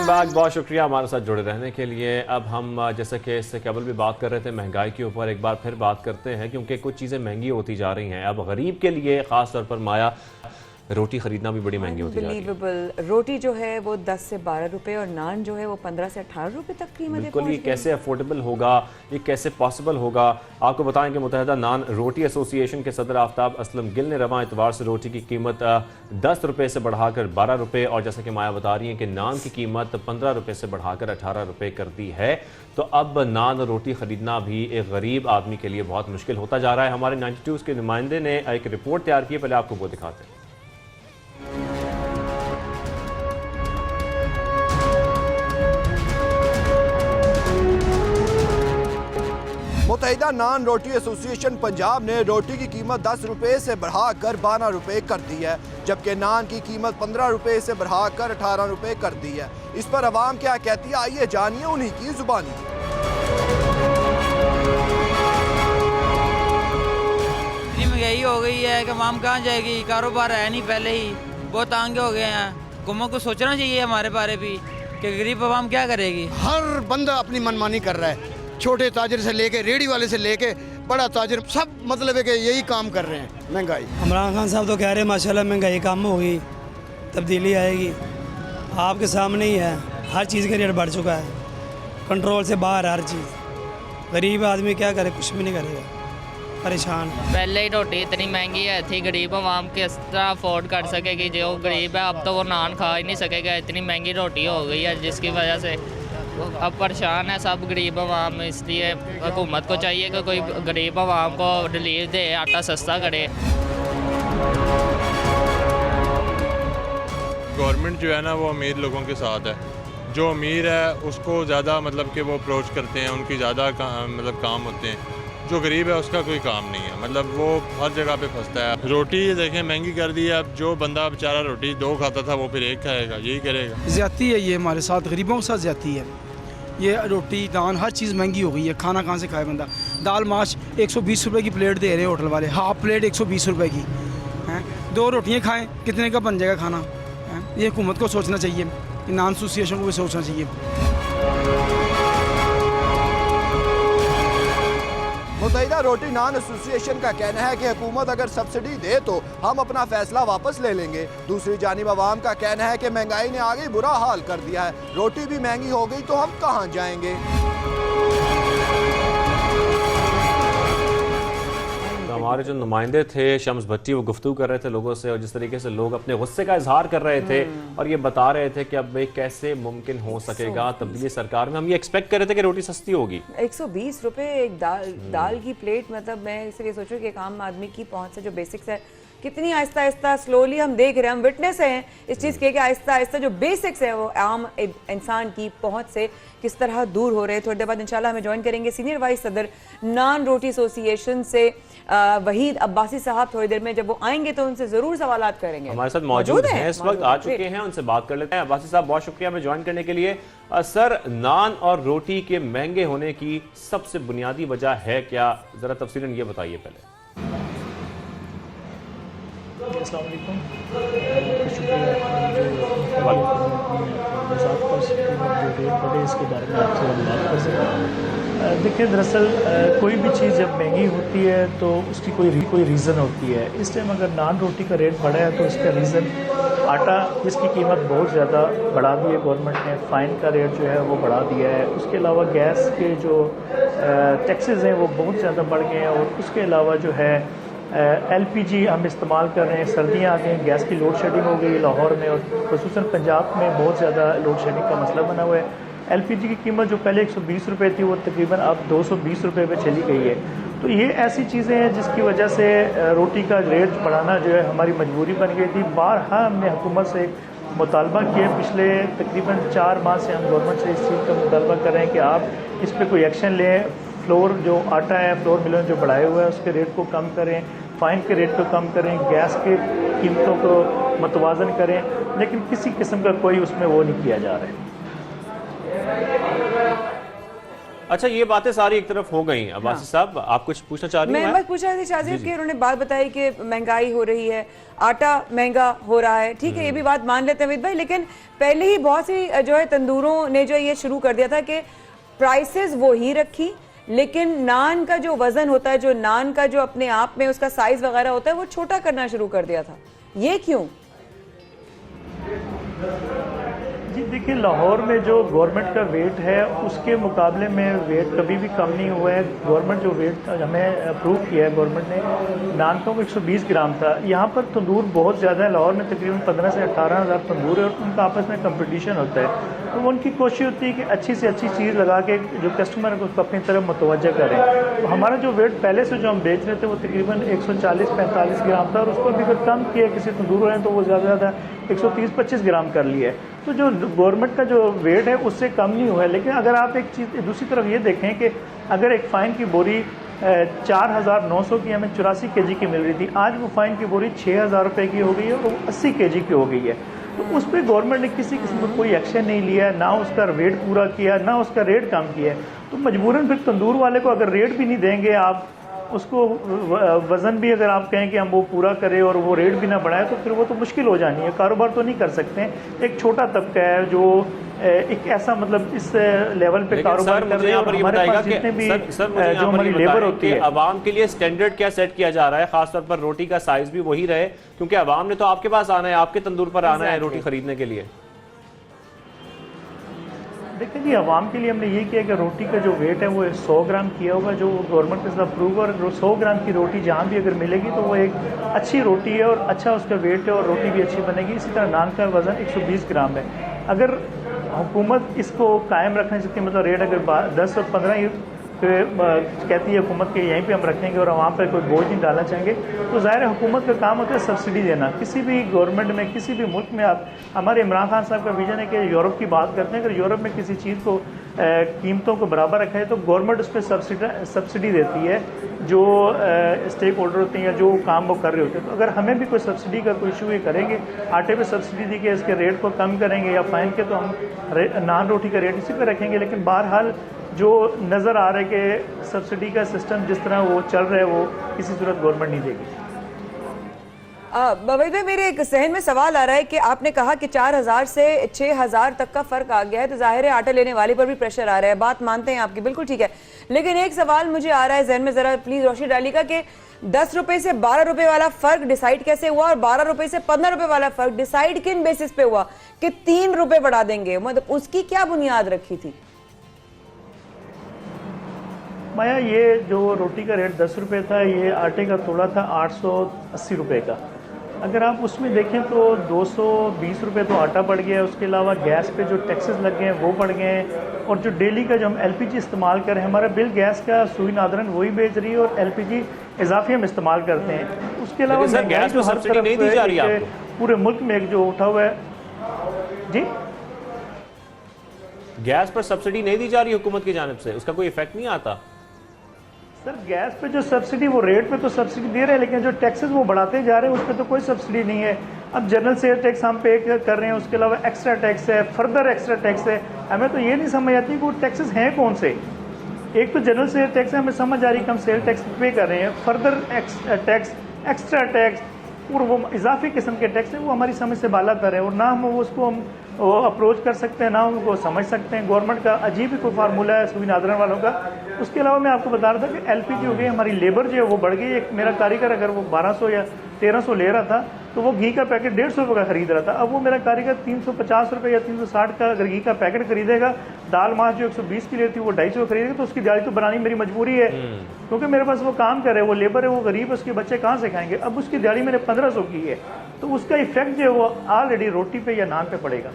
Speaker 2: वेलकम बैक, बहुत शुक्रिया हमारे साथ जुड़े रहने के लिए। अब हम जैसे कि इससे केवल भी बात कर रहे थे महंगाई के ऊपर, एक बार फिर बात करते हैं क्योंकि कुछ चीज़ें महंगी होती जा रही हैं। अब गरीब के लिए ख़ास तौर पर माया रोटी खरीदना भी बड़ी महंगी होती जा रही है।
Speaker 1: अनबिलीवेबल, रोटी जो है वो 10 से 12 रुपए और नान जो है वो 15 से 18 रुपए तक कीमत
Speaker 2: बिल्कुल, ये कैसे अफोर्डेबल होगा, ये कैसे पॉसिबल होगा? आपको बताएं कि मुत्तहिदा नान रोटी एसोसिएशन के सदर आफ्ताब असलम गिल ने रवां इतवार से रोटी की कीमत 10 रुपए से बढ़ाकर 12 रुपए और जैसा कि माया बता रही है कि नान की कीमत 15 रुपए से बढ़ाकर 18 रुपए कर दी है। तो अब नान और रोटी खरीदना भी एक गरीब आदमी के लिए बहुत मुश्किल होता जा रहा है। हमारे 92 के नुमाइंदे ने एक रिपोर्ट तैयार की है, पहले आपको वो दिखाते हैं।
Speaker 6: मुत्तहिदा नान रोटी एसोसिएशन पंजाब ने रोटी की कीमत 10 रुपए से बढ़ाकर 12 रुपए कर दी है, जबकि नान की कीमत 15 रुपए से बढ़ाकर 18 रुपए कर दी है। इस पर अवाम क्या कहती है, आइए जानिए उन्हीं की जुबानी।
Speaker 7: इतनी महंगाई हो गई है कि अवाम कहाँ जाएगी, कारोबार है नहीं, पहले ही बहुत आगे हो गए हैं। हुकूमत को सोचना चाहिए हमारे बारे भी कि गरीब अवाम क्या करेगी।
Speaker 8: हर बंदा अपनी मनमानी कर रहा है, छोटे ताजर से लेके रेडी वाले से लेके बड़ा ताजर, सब मतलब है कि यही काम कर रहे हैं। महंगाई,
Speaker 9: इमरान खान साहब तो कह रहे हैं माशाल्लाह महंगाई कम होगी, तब्दीली आएगी। आपके सामने ही है, हर चीज़ का रेट बढ़ चुका है, कंट्रोल से बाहर हर चीज़। गरीब आदमी क्या करे, कुछ भी नहीं करेगा, परेशान।
Speaker 10: पहले ही रोटी इतनी महंगी है थी, गरीब आवाम किस तरह अफोर्ड कर सकेगी? जो गरीब है अब तो वो नान खा ही नहीं सकेगा, इतनी महंगी रोटी हो गई है जिसकी वजह से अब परेशान है सब गरीब आवाम। इसलिए हुकूमत को चाहिए कि कोई गरीब आवाम को रिलीफ दे, आटा सस्ता करे।
Speaker 11: गवर्नमेंट जो है ना वो अमीर लोगों के साथ है। जो अमीर है उसको ज़्यादा मतलब कि वो अप्रोच करते हैं, उनकी ज़्यादा मतलब काम होते हैं। जो गरीब है उसका कोई काम नहीं है, मतलब वो हर जगह पे फंसता है। रोटी देखें महंगी कर दी है, अब जो बंदा बेचारा रोटी 2 खाता था वो फिर 1 खाएगा, यही करेगा।
Speaker 9: ज्यादती है ये हमारे साथ, गरीबों के साथ ज्यादती है। ये रोटी दान हर चीज़ महंगी हो गई है, खाना कहाँ से खाए बंदा। दाल माश 120 रुपए की प्लेट दे रहे हैं होटल वाले, हाफ प्लेट 120 रुपए की हैं। 2 रोटियाँ खाएं कितने का बन जाएगा खाना हैं? ये हुकूमत को सोचना चाहिए, नान एसोसिएशन को भी सोचना चाहिए।
Speaker 6: मुत्तहिदा रोटी नान एसोसिएशन का कहना है कि हुकूमत अगर सब्सिडी दे तो हम अपना फैसला वापस ले लेंगे। दूसरी जानिब अवाम का कहना है कि महंगाई ने आगे बुरा हाल कर दिया है, रोटी भी महंगी हो गई तो हम कहाँ जाएंगे।
Speaker 2: हमारे जो नुमाइंदे थे शम्स भट्टी, वो गुफ्तगू कर रहे थे लोगों से और जिस तरीके से लोग अपने गुस्से का इजहार कर रहे थे और ये बता रहे थे कि अब भाई कैसे मुमकिन हो सकेगा तब्दीली सरकार में। हम ये एक्सपेक्ट कर रहे थे कि रोटी सस्ती होगी।
Speaker 1: 120 रुपए एक दाल की प्लेट, मतलब मैं सिर्फ ये सोचूं कि एक आम आदमी की पहुंच से जो बेसिक्स है कितनी आहिस्ता आहिस्ता स्लोली हम देख रहे हैं, हम विटनेस हैं इस चीज़ के कि आहिस्ता आहिस्ता जो बेसिक्स है वो आम इंसान की पहुंच से किस तरह दूर हो रहे हैं। थोड़ी देर बाद इंशाल्लाह हमें ज्वाइन करेंगे सीनियर वाइस सदर नान रोटी एसोसिएशन से वहीद अब्बासी साहब। थोड़ी देर में जब वो आएंगे तो उनसे जरूर सवालात करेंगे।
Speaker 2: हमारे साथ मौजूद हैं, इस वक्त आ चुके हैं, उनसे बात कर लेते हैं। अब्बासी साहब बहुत शुक्रिया हमें ज्वाइन करने के लिए। सर, नान और रोटी के महंगे होने की सबसे बुनियादी वजह है क्या? जरा तफसीलन ये बताइए पहले।
Speaker 12: अस्सलाम वालेकुम, शुक्रिया इसके बारे में आपसे बात कर सकते हैं। देखिए, दरअसल कोई भी चीज़ जब महंगी होती है तो उसकी कोई रीज़न होती है। इस टाइम अगर नान रोटी का रेट बढ़ा है तो इसका रीज़न आटा, इसकी कीमत बहुत ज़्यादा बढ़ा दी है गवर्नमेंट ने, फ़ाइन का रेट जो है वो बढ़ा दिया है। उसके अलावा गैस के जो टैक्सेस हैं वो बहुत ज़्यादा बढ़ गए हैं और उसके अलावा जो है LPG हम इस्तेमाल कर रहे हैं, सर्दियाँ आ गई, गैस की लोड शेडिंग हो गई लाहौर में और ख़ुसूसन पंजाब में बहुत ज़्यादा लोड शेडिंग का मसला बना हुआ है। LPG की कीमत जो पहले 120 रुपये थी वो तकरीबन अब 220 रुपये पे चली गई है। तो ये ऐसी चीज़ें हैं जिसकी वजह से रोटी का रेट बढ़ाना जो है हमारी मजबूरी बन गई थी। बारहा हमने हुकूमत से मुतालबा किया, पिछले तकरीबन 4 माह से हम गवर्नमेंट से इस चीज़ का मुतालबा कर रहे हैं कि आप इस पर कोई एक्शन लें। फ्लोर जो आटा है, फ्लोर मिलों जो बढ़ाए हुए हैं उसके रेट को कम करें, फ़ाइन के रेट को कम करें, गैस के कीमतों को मतवाजन करें, लेकिन किसी किस्म का कोई उसमें वो नहीं किया जा रहा है।
Speaker 2: अच्छा, ये बातें सारी एक तरफ हो गई। अब आसिफ साहब, आप कुछ पूछना चाह रही हैं?
Speaker 1: मैं बस पूछ रही थी शाजिब कि उन्होंने बात बताई कि महंगाई हो रही है, आटा महंगा हो रहा है, ठीक है, ये भी बात मान लेते हैं अमित भाई, लेकिन पहले ही बहुत सी जो है तंदूरों ने जो ये शुरू कर दिया था कि प्राइसेस वो ही रखी, लेकिन नान का जो वजन होता है, जो नान का जो अपने आप में उसका साइज वगैरह होता है, वो छोटा करना शुरू कर दिया था। ये क्यों?
Speaker 12: जी देखिए, लाहौर में जो गवर्नमेंट का वेट है उसके मुकाबले में वेट कभी भी कम नहीं हुआ है। गवर्नमेंट जो वेट हमें अप्रूव किया है गवर्नमेंट ने, नान का 120 ग्राम था। यहाँ पर तंदूर बहुत ज़्यादा है, लाहौर में तकरीबन 15 से 18 हज़ार तंदूर है और उनका आपस में कंपटीशन होता है। तो वो उनकी कोशिश होती है कि अच्छी से अच्छी चीज़ लगा के जो कस्टमर है उसको अपनी तरफ मुतवज्जा करें। तो हमारा जो वेट पहले से जो हम बेच रहे थे वो तकरीबन 140-45 ग्राम था और उसको अभी अगर कम किया किसी तंदूर है तो वो ज़्यादा 130-25 ग्राम कर लिया है। तो जो गवर्नमेंट का जो वेट है उससे कम नहीं हुआ है। लेकिन अगर आप एक चीज़ दूसरी तरफ ये देखें कि अगर एक फ़ाइन की बोरी 4,900 की हमें 84 kg की मिल रही थी, आज वो फ़ाइन की बोरी 6,000 रुपये की हो गई है और वो 80 kg की हो गई है। तो उस पर गवर्नमेंट ने किसी किस्म का कोई एक्शन नहीं लिया, ना उसका रेट पूरा किया, ना उसका रेट कम किया है। तो मजबूरन फिर तंदूर वाले को अगर रेट भी नहीं देंगे, आप उसको वज़न भी अगर आप कहें कि हम वो पूरा करें और वो रेट भी ना बढ़ाए, तो फिर वो तो मुश्किल हो जानी है, कारोबार तो नहीं कर सकते। एक छोटा तबका है जो एक ऐसा मतलब इस लेवल पे कारोबार कर रहे हैं और हमारे पास जितने भी जो हमारी लेबर होती है।
Speaker 2: आवाम के लिए स्टैंडर्ड क्या सेट किया जा रहा है, खासतौर पर रोटी का साइज भी वही रहे, क्योंकि आवाम ने तो आपके पास आना है, आपके तंदूर पर आना है रोटी खरीदने के लिए।
Speaker 12: देखिए जी, आवाम के लिए हमने ये किया कि रोटी का जो वेट है वो 100 ग्राम किया होगा, जो गवर्नमेंट के साथ अप्रूव, और 100 ग्राम की रोटी जहाँ भी अगर मिलेगी तो वो एक अच्छी रोटी है और अच्छा उसका वेट है और रोटी भी अच्छी बनेगी। इसी तरह नान का वज़न 120 ग्राम है। अगर हुकूमत इसको कायम रखने सकती है, मतलब रेट अगर 10 और 15 कहती है हुकूमत के यहीं पे हम रखेंगे और वहाँ पर कोई बोझ नहीं डालना चाहेंगे, तो ज़ाहिर है हुकूमत का काम होता है सब्सिडी देना। किसी भी गवर्नमेंट में, किसी भी मुल्क में, आप हमारे इमरान खान साहब का विजन है कि यूरोप की बात करते हैं, अगर यूरोप में किसी चीज़ को कीमतों को बराबर रखा है तो गवर्नमेंट उस पर सब्सिडी देती है जो स्टेक होल्डर होते हैं या जो काम वो कर रहे होते हैं। तो अगर हमें भी कोई सब्सिडी का कोई इशू ये करेंगे, आटे पे सब्सिडी दी के इसके रेट को कम करेंगे या फ़ाइन के, तो हम नान रोटी का रेट इसी पर रखेंगे। लेकिन बहरहाल जो नज़र आ रहा है कि सब्सिडी का सिस्टम जिस तरह वो चल रहा है वो किसी सूरत गवर्नमेंट नहीं देगी।
Speaker 1: बवैद भाई, मेरे एक जहन में सवाल आ रहा है कि आपने कहा कि 4,000 से 6,000 तक का फ़र्क आ गया है, तो जाहिर है आटा लेने वाले पर भी प्रेशर आ रहा है, बात मानते हैं आपकी, बिल्कुल ठीक है। लेकिन एक सवाल मुझे आ रहा है जहन में, ज़रा प्लीज़ रोशनी डालिएगा कि 10 रुपये से 12 रुपये वाला फ़र्क डिसाइड कैसे हुआ और 12 रुपये से 15 रुपये वाला फ़र्क डिसाइड किन बेसिस पे हुआ कि 3 रुपये बढ़ा देंगे, मतलब उसकी क्या बुनियाद रखी थी?
Speaker 12: माया, ये जो रोटी का रेट 10 रुपये था, ये आटे का तोड़ा था 880 रुपये का। अगर आप उसमें देखें तो 220 रुपये तो आटा बढ़ गया है, उसके अलावा गैस पे जो टैक्सेस लग गए हैं वो बढ़ गए हैं, और जो डेली का जो हम LPG इस्तेमाल कर रहे हैं, हमारा बिल गैस का सुई नादरन वही बेच रही है और LPG इजाफी हम इस्तेमाल करते हैं। उसके अलावा
Speaker 2: गैस
Speaker 12: जो हर तरफ
Speaker 2: नहीं दी जा रही है
Speaker 12: पूरे मुल्क में एक जो उठा हुआ है। जी,
Speaker 2: गैस पर सब्सिडी नहीं दी जा रही हुकूमत की जानिब से, उसका कोई इफेक्ट नहीं आता?
Speaker 12: सर, गैस पे जो सब्सिडी, वो रेट पे तो सब्सिडी दे रहे हैं, लेकिन जो टैक्सेस वो बढ़ाते जा रहे हैं उस पर तो कोई सब्सिडी नहीं है। अब जनरल सेल टैक्स हम पे कर रहे हैं, उसके अलावा एक्स्ट्रा टैक्स है, फर्दर एक्स्ट्रा टैक्स है। हमें तो ये नहीं समझ आती कि वो टैक्सेस हैं कौन से। एक तो जनरल सेल टैक्स है, हमें समझ आ रही कि हम सेल टैक्स पे कर रहे हैं, फर्दर टैक्स, एक्स्ट्रा टैक्स और वो इजाफी किस्म के टैक्स हैं, वो हमारी समझ से बाला तर है और ना हम उसको हम अप्रोच कर सकते हैं, ना उनको समझ सकते हैं। गवर्नमेंट का अजीब ही कोई फार्मूला है सुई नादरन वालों का। उसके अलावा मैं आपको बता रहा था कि LPG हो गई, हमारी लेबर जो है वो बढ़ गई। एक मेरा कारीगर अगर वो 1200 या 1300 ले रहा था तो वो घी का पैकेट 150 रुपये का खरीद रहा था। अब वो मेरा कारीगर 350 रुपये या 360 का अगर घी का पैकेट खरीदेगा, दाल माश जो 120 की लेती है वो 250 खरीदेगा, तो उसकी दिहाड़ी तो बनानी मेरी मजबूरी है, क्योंकि मेरे पास वो काम करे, वो लेबर है, वो गरीब है, उसके बच्चे कहाँ से खाएंगे। अब उसकी दिहाड़ी मैंने 1500 की है, तो उसका इफेक्ट जो है वो ऑलरेडी रोटी पे या नान पे पड़ेगा।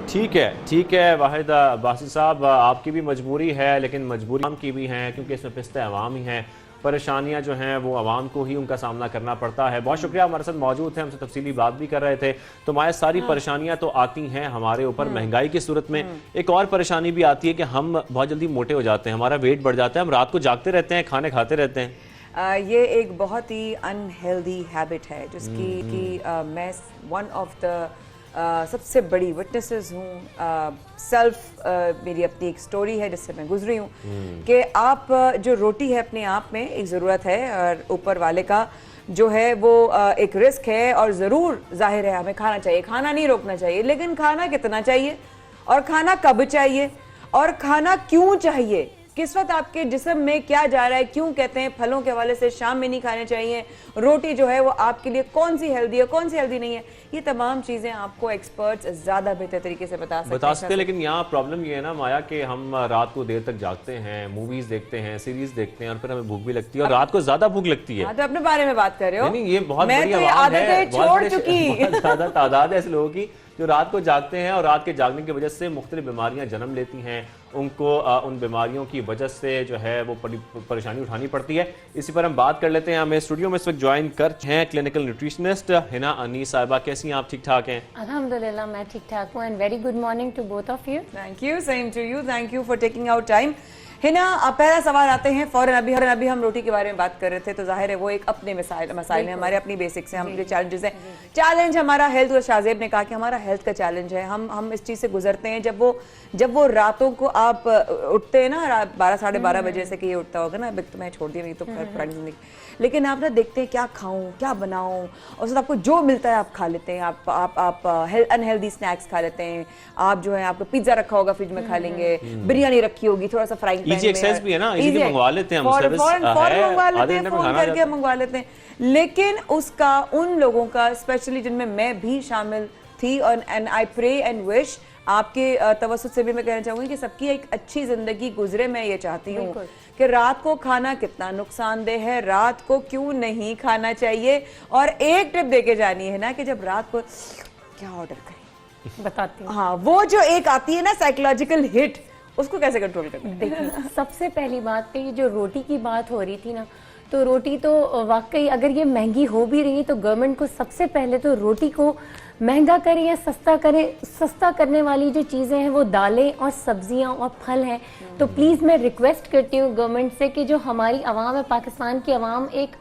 Speaker 2: ठीक है वाहिद अब्बासी साहब, आपकी भी मजबूरी है, लेकिन मजबूरी आवाम की भी है, क्योंकि इसमें पिस्ते अवाम ही हैं। परेशानियां जो हैं वो आवाम को ही उनका सामना करना पड़ता है। बहुत शुक्रिया, हमारे साथ मौजूद थे, हमसे तफसीली बात भी कर रहे थे। तो माया, सारी परेशानियां तो आती हैं हमारे ऊपर महंगाई की सूरत में। एक और परेशानी भी आती है कि हम बहुत जल्दी मोटे हो जाते हैं, हमारा वेट बढ़ जाता है, हम रात को जागते रहते हैं, खाने खाते रहते हैं।
Speaker 1: ये एक बहुत ही अनहेल्दी हैबिट है जिसकी कि मैं वन ऑफ द सबसे बड़ी विटनेसेस हूँ, सेल्फ मेरी अपनी एक स्टोरी है जिससे मैं गुजरी हूँ कि आप जो रोटी है अपने आप में एक ज़रूरत है और ऊपर वाले का जो है वो एक रिस्क है और ज़रूर जाहिर है हमें खाना चाहिए, खाना नहीं रोकना चाहिए, लेकिन खाना कितना चाहिए और खाना कब चाहिए और खाना क्यों चाहिए, किस वक्त आपके जिस्म में क्या जा रहा है, क्यों कहते हैं फलों के हवाले से शाम में नहीं खाने चाहिए, रोटी जो है वो आपके लिए कौन सी हेल्दी है कौन सी हेल्दी नहीं है, ये तमाम चीज़ें आपको एक्सपर्ट्स ज़्यादा बेहतर तरीके से बता सकते हैं।
Speaker 2: लेकिन यहाँ प्रॉब्लम ये है ना माया कि हम रात को देर तक जागते हैं, मूवीज देखते हैं, सीरीज देखते हैं और फिर हमें भूख भी लगती है और रात को ज्यादा भूख लगती है।
Speaker 1: तो अपने बारे में बात कर रहे हो?
Speaker 2: नहीं, ये बहुत
Speaker 1: मैं
Speaker 2: बड़ी
Speaker 1: तो ये
Speaker 2: आवाज़ है,
Speaker 1: आदतें छोड़ चुकी।
Speaker 2: बहुत ज्यादा तादाद है ऐसे लोगों की जो रात को जागते हैं और रात के जागने की वजह से मुख्तलिफ बीमारियां जन्म लेती हैं, उनको उन बीमारियों की वजह से जो है वो परेशानी उठानी पड़ती है। इसी पर हम बात कर लेते हैं। हमें स्टूडियो में इस वक्त ज्वाइन कर हैं क्लिनिकल न्यूट्रिशनिस्ट हिना अनीस साहिबा। कैसी हैं आप? ठीक ठाक हैं?
Speaker 13: अल्हम्दुलिल्लाह मैं ठीक ठाक हूँ and very good morning to both of you.
Speaker 1: Thank you, same to you, thank you for taking out time. Hina, पहला सवाल आते हैं फौरन। अभी हम रोटी के बारे में बात कर रहे थे तो जाहिर है वो एक अपने मसाइल हैं, हमारे अपनी बेसिक्स हैं, हमारे चैलेंजेस हैं। चैलेंज हमारा हेल्थ, और शाहजेब ने कहा कि हमारा हेल्थ का चैलेंज है। हम इस चीज़ से गुजरते हैं जब वो रातों को आप उठते हैं ना 12 साढ़े 12 बजे से कि ये उठता होगा ना, अभी तो मैं छोड़ दी मेरी तो पुरानी जिंदगी, लेकिन आप ना देखते हैं क्या खाऊं क्या बनाऊं और उसमें आपको जो मिलता है आप खा लेते हैं। आप अनहेल्दी स्नैक्स खा लेते हैं, आप जो है आपको पिज्जा रखा होगा फ्रिज में खा लेंगे, बिरयानी रखी होगी, थोड़ा सा फ्राइंग पैन में,
Speaker 2: इजी एक्सेस भी है ना, इजीली मंगवा लेते हैं हम, सर्विस
Speaker 1: फौरन मंगवा लेते हैं,
Speaker 2: है,
Speaker 1: फोन करके मंगवा लेते हैं। लेकिन उसका उन लोगों का, स्पेशली जिनमें मैं भी शामिल थी, और and I pray and wish आपके तवज्जुह से भी मैं कहना चाहूंगी कि सबकी एक अच्छी जिंदगी गुजरे। मैं ये चाहती हूँ कि रात को खाना कितना नुकसानदेह है, रात को क्यों नहीं खाना चाहिए, और एक टिप देके जानी है ना कि जब रात को क्या ऑर्डर करें,
Speaker 13: बताती हूँ।
Speaker 1: हाँ, वो जो एक आती है ना साइकोलॉजिकल हिट, उसको कैसे कंट्रोल करना है?
Speaker 13: देखिए, सबसे पहली बात तो ये जो रोटी की बात हो रही थी ना, तो रोटी तो वाकई अगर ये महंगी हो भी रही है तो गवर्नमेंट को सबसे पहले तो रोटी को महंगा करें या सस्ता करें। सस्ता करने वाली जो चीज़ें हैं वो दालें और सब्जियां और फल हैं। तो प्लीज़ मैं रिक्वेस्ट करती हूँ गवर्नमेंट से कि जो हमारी आवाम है, पाकिस्तान की आवाम एक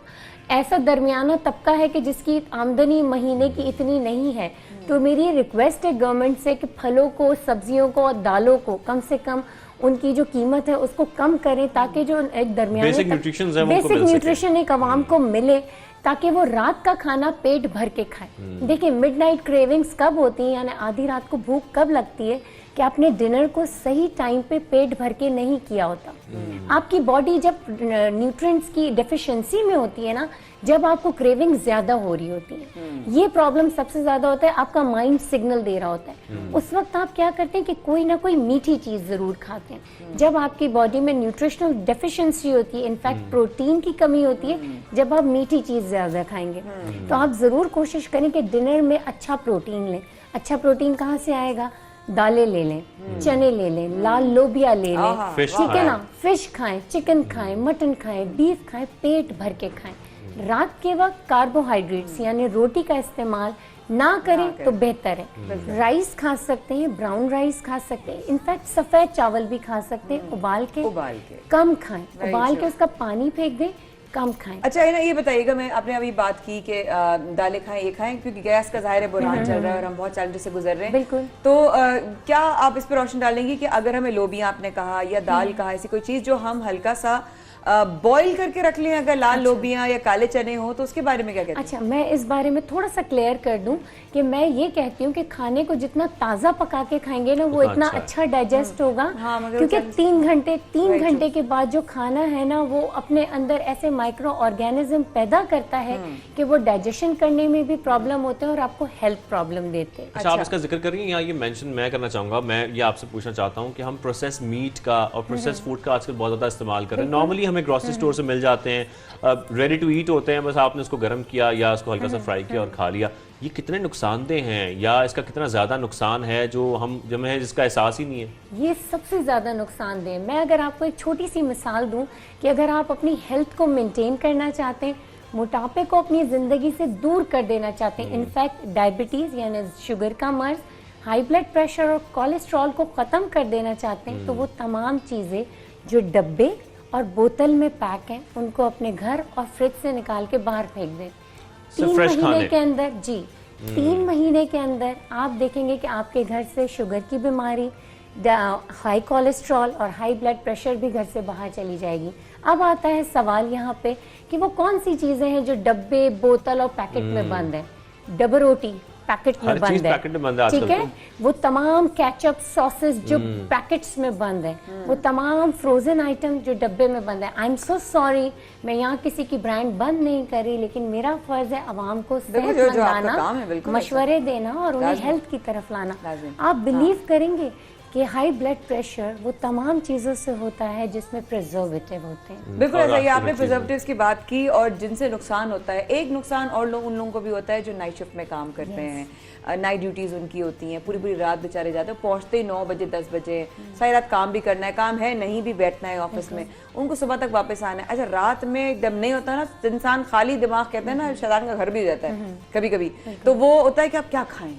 Speaker 13: ऐसा दरमियाना तबका है कि जिसकी आमदनी महीने की इतनी नहीं है, तो मेरी रिक्वेस्ट है गवर्नमेंट से कि फलों को, सब्जियों को और दालों को कम से कम उनकी जो कीमत है उसको कम करें, ताकि जो एक दरमियाने बेसिक न्यूट्रिशन एक आवाम को मिले, ताकि वो रात का खाना पेट भर के खाए। देखिए, मिडनाइट क्रेविंग्स कब होती हैं, यानी आधी रात को भूख कब लगती है कि आपने डिनर को सही टाइम पे पेट भर के नहीं किया होता। आपकी बॉडी जब न्यूट्रिएंट्स की डेफिशिएंसी में होती है ना, जब आपको क्रेविंग ज्यादा हो रही होती है, ये प्रॉब्लम सबसे ज्यादा होता है। आपका माइंड सिग्नल दे रहा होता है, उस वक्त आप क्या करते हैं कि कोई ना कोई मीठी चीज जरूर खाते हैं। जब आपकी बॉडी में न्यूट्रिशनल डेफिशिएंसी होती है, इनफैक्ट प्रोटीन की कमी होती है, जब आप मीठी चीज ज्यादा खाएंगे, तो आप जरूर कोशिश करें कि डिनर में अच्छा प्रोटीन लें। अच्छा प्रोटीन कहाँ से आएगा? दालें ले लें, चने ले लें, लाल लोबिया ले लें, ठीक है ना, फिश खाएं, चिकन खाएं, मटन खाएं, बीफ खाएं, पेट भर के खाएं। रात के वक्त कार्बोहाइड्रेट्स यानी रोटी का इस्तेमाल ना करें तो बेहतर है। राइस खा सकते हैं, ब्राउन राइस खा सकते हैं, इनफैक्ट सफेद चावल भी खा सकते हैं, उबाल के कम खाएं, उबाल के उसका पानी फेंक दें, कम खाएं।
Speaker 1: अच्छा है ना, ये बताइएगा, मैं आपने अभी बात की कि दालें खाएं, ये खाएं, क्योंकि गैस का जाहिर है बुरहान चल रहा है और हम बहुत चैलेंजेस से गुजर रहे हैं।
Speaker 13: बिल्कुल।
Speaker 1: तो क्या आप इस पर रोशनी डालेंगी कि अगर हमें लोबिया आपने कहा या दाल कहा, ऐसी कोई चीज जो हम हल्का सा बॉईल करके रख लें, अगर लाल लोबिया या काले चने हो, तो उसके बारे में क्या कहते हैं?
Speaker 13: अच्छा, मैं इस बारे में थोड़ा सा क्लियर कर दूं कि मैं ये कहती हूँ कि खाने को जितना ताज़ा पका के खाएंगे ना, वो इतना अच्छा डाइजेस्ट होगा। क्योंकि 3 घंटे के बाद जो खाना है ना, वो अपने अंदर ऐसे माइक्रो ऑर्गेनिज्म पैदा करता है कि वो डाइजेशन करने में भी प्रॉब्लम होते हैं और आपको हेल्थ प्रॉब्लम देते हैं।
Speaker 2: अच्छा, आप इसका जिक्र कर रही हैं, यहाँ ये मेंशन मैं करना चाहूँगा। मैं ये आपसे पूछना चाहता हूँ कि हम प्रोसेस मीट का और प्रोसेस फूड का आजकल बहुत ज़्यादा इस्तेमाल कर रहे हैं। नॉर्मली हमें ग्रोसरी स्टोर से मिल जाते हैं, रेडी टू ईट होते हैं, बस आपने उसको गर्म किया या उसको हल्का सा फ्राई किया और खा लिया। ये कितने नुकसानदेह हैं, या इसका कितना ज़्यादा नुकसान है जो हमें जिसका एहसास ही नहीं है?
Speaker 13: ये सबसे ज़्यादा नुकसानदेह। मैं अगर आपको एक छोटी सी मिसाल दूं कि अगर आप अपनी हेल्थ को मेंटेन करना चाहते हैं, मोटापे को अपनी ज़िंदगी से दूर कर देना चाहते हैं, इनफैक्ट डायबिटीज़ यानी शुगर का मर्ज, हाई ब्लड प्रेशर और कोलेस्ट्रॉल को ख़त्म कर देना चाहते हैं, तो वो तमाम चीज़ें जो डब्बे और बोतल में पैक हैं, उनको अपने घर और फ्रिज से निकाल के बाहर फेंक दें। 3 महीने के अंदर, जी 3 महीने के अंदर आप देखेंगे कि आपके घर से शुगर की बीमारी, हाई कोलेस्ट्रॉल और हाई ब्लड प्रेशर भी घर से बाहर चली जाएगी। अब आता है सवाल यहाँ पे कि वो कौन सी चीजें हैं जो डब्बे, बोतल और पैकेट में बंद है। डबल रोटी पैकेट में बंद है, ठीक है। वो तमाम केचप, सॉसेस जो पैकेट्स में बंद है, वो तमाम फ्रोजन आइटम जो डब्बे में बंद है। आई एम सो सॉरी, मैं यहाँ किसी की ब्रांड बंद नहीं कर रही, लेकिन मेरा फर्ज है आवाम को सेहतमंद लाना, मशवरे देना और उन्हें हेल्थ की तरफ लाना। आप बिलीव करेंगे कि हाई ब्लड प्रेशर वो तमाम चीज़ों से होता है जिसमें प्रिजर्वेटिव होते हैं।
Speaker 1: बिल्कुल ऐसा ही, आपने प्रिजर्वेटिव्स की बात की और जिनसे नुकसान होता है। एक नुकसान और उन लोगों को भी होता है जो नाइट शिफ्ट में काम करते हैं, नाइट ड्यूटीज उनकी होती हैं, पूरी पूरी रात बेचारे जाते हैं, पहुंचते ही 9 बजे 10 बजे, सारी रात काम भी करना है, काम है नहीं भी बैठना है ऑफिस में, उनको सुबह तक वापस आना है। अच्छा, रात में एकदम नहीं होता ना, इंसान खाली दिमाग कहते हैं ना, शैतान का घर भी जाता है कभी कभी, तो वो होता है कि आप क्या खाएं,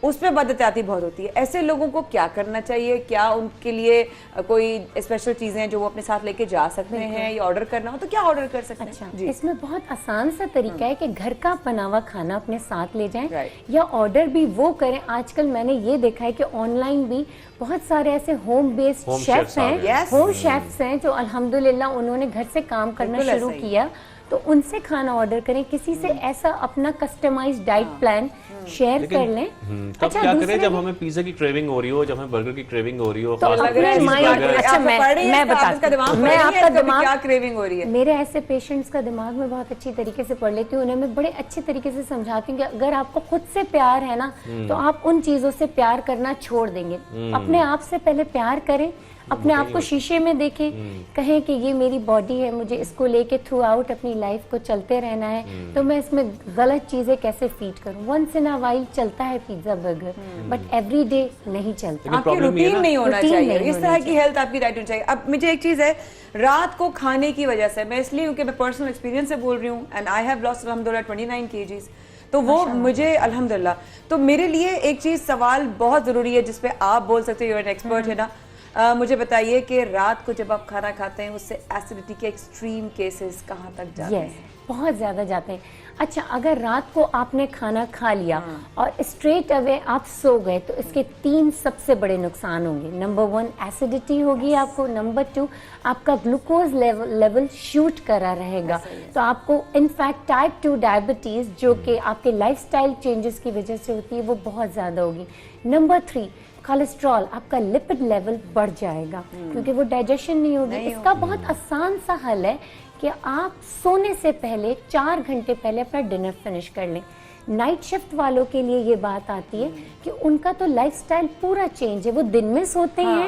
Speaker 1: उस पर बदअहतियाती बहुत होती है। ऐसे लोगों को क्या करना चाहिए? क्या उनके लिए कोई स्पेशल चीजें जो वो अपने साथ लेके जा सकते हैं, या ऑर्डर करना हो तो क्या ऑर्डर कर सकते हैं?
Speaker 13: अच्छा, इसमें बहुत आसान सा तरीका है कि घर का बना हुआ खाना अपने साथ ले जाएं या ऑर्डर भी वो करें। आजकल मैंने ये देखा है कि ऑनलाइन भी बहुत सारे ऐसे होम बेस्ड शेफ्स हैं, होम शेफ्स हैं जो अल्हम्दुलिल्लाह उन्होंने घर से काम करना शुरू किया, तो उनसे खाना ऑर्डर करें। किसी से ऐसा अपना कस्टमाइज्ड डाइट प्लान शेयर कर लें।
Speaker 2: तब
Speaker 13: अच्छा,
Speaker 2: क्या करें जब हमें पिज्जा की क्रेविंग हो रही हो, जब हमें बर्गर की क्रेविंग हो रही हो,
Speaker 13: तो अपने माइंड, अच्छा मैं बताती हूँ, मैं आपका दिमाग
Speaker 1: क्या क्रेविंग हो रही है।
Speaker 13: मेरे ऐसे पेशेंट्स का दिमाग में बहुत अच्छी तरीके से पढ़ लेती हूँ, उन्हें मैं बड़े अच्छे तरीके से समझाती हूँ कि अगर आपको खुद से प्यार है ना, तो आप उन चीजों से प्यार करना छोड़ देंगे। अपने आप से पहले प्यार करें, अपने आप को शीशे में देखें, कहें कि ये मेरी बॉडी है, मुझे इसको लेके थ्रू आउट अपनी लाइफ को चलते रहना है, तो मैं इसमें गलत चीजें कैसे फीड करूं। वंस इन अ वाइल चलता है pizza burger, but every day नहीं चलता।
Speaker 1: आपकी रूटीन नहीं होना चाहिए, इस तरह की हेल्थ आपकी डाइट होनी चाहिए। अब मुझे एक चीज है, रात को खाने की वजह से, मैं इसलिए क्योंकि मैं पर्सनल एक्सपीरियंस से बोल रही हूँ, एंड आई हैव लॉस्ट अल्हम्दुलिल्लाह 29 kgs, तो वो मुझे अल्हम्दुलिल्लाह, तो मेरे लिए एक चीज सवाल बहुत जरूरी है जिसपे आप बोल सकते हो, यू आर एन एक्सपर्ट है ना। मुझे बताइए कि रात को जब आप खाना खाते हैं उससे एसिडिटी के एक्सट्रीम केसेस कहाँ तक जाते हैं?
Speaker 13: बहुत ज़्यादा जाते हैं। अच्छा, अगर रात को आपने खाना खा लिया और स्ट्रेट अवे आप सो गए, तो इसके 3 सबसे बड़े नुकसान होंगे। नंबर 1 एसिडिटी होगी आपको, नंबर 2 आपका ग्लूकोज लेवल शूट करा रहेगा, तो आपको इनफैक्ट टाइप 2 डायबिटीज़ जो कि आपके लाइफस्टाइल चेंजेस की वजह से होती है वो बहुत ज़्यादा होगी। नंबर 3 कोलेस्ट्रॉल, आपका लिपिड लेवल बढ़ जाएगा क्योंकि वो डाइजेशन नहीं होगी। इसका बहुत आसान सा हल है कि आप सोने से पहले 4 घंटे पहले अपना डिनर फिनिश कर लें। नाइट शिफ्ट वालों के लिए ये बात आती है कि उनका तो लाइफस्टाइल पूरा चेंज है, वो दिन में सोते हैं,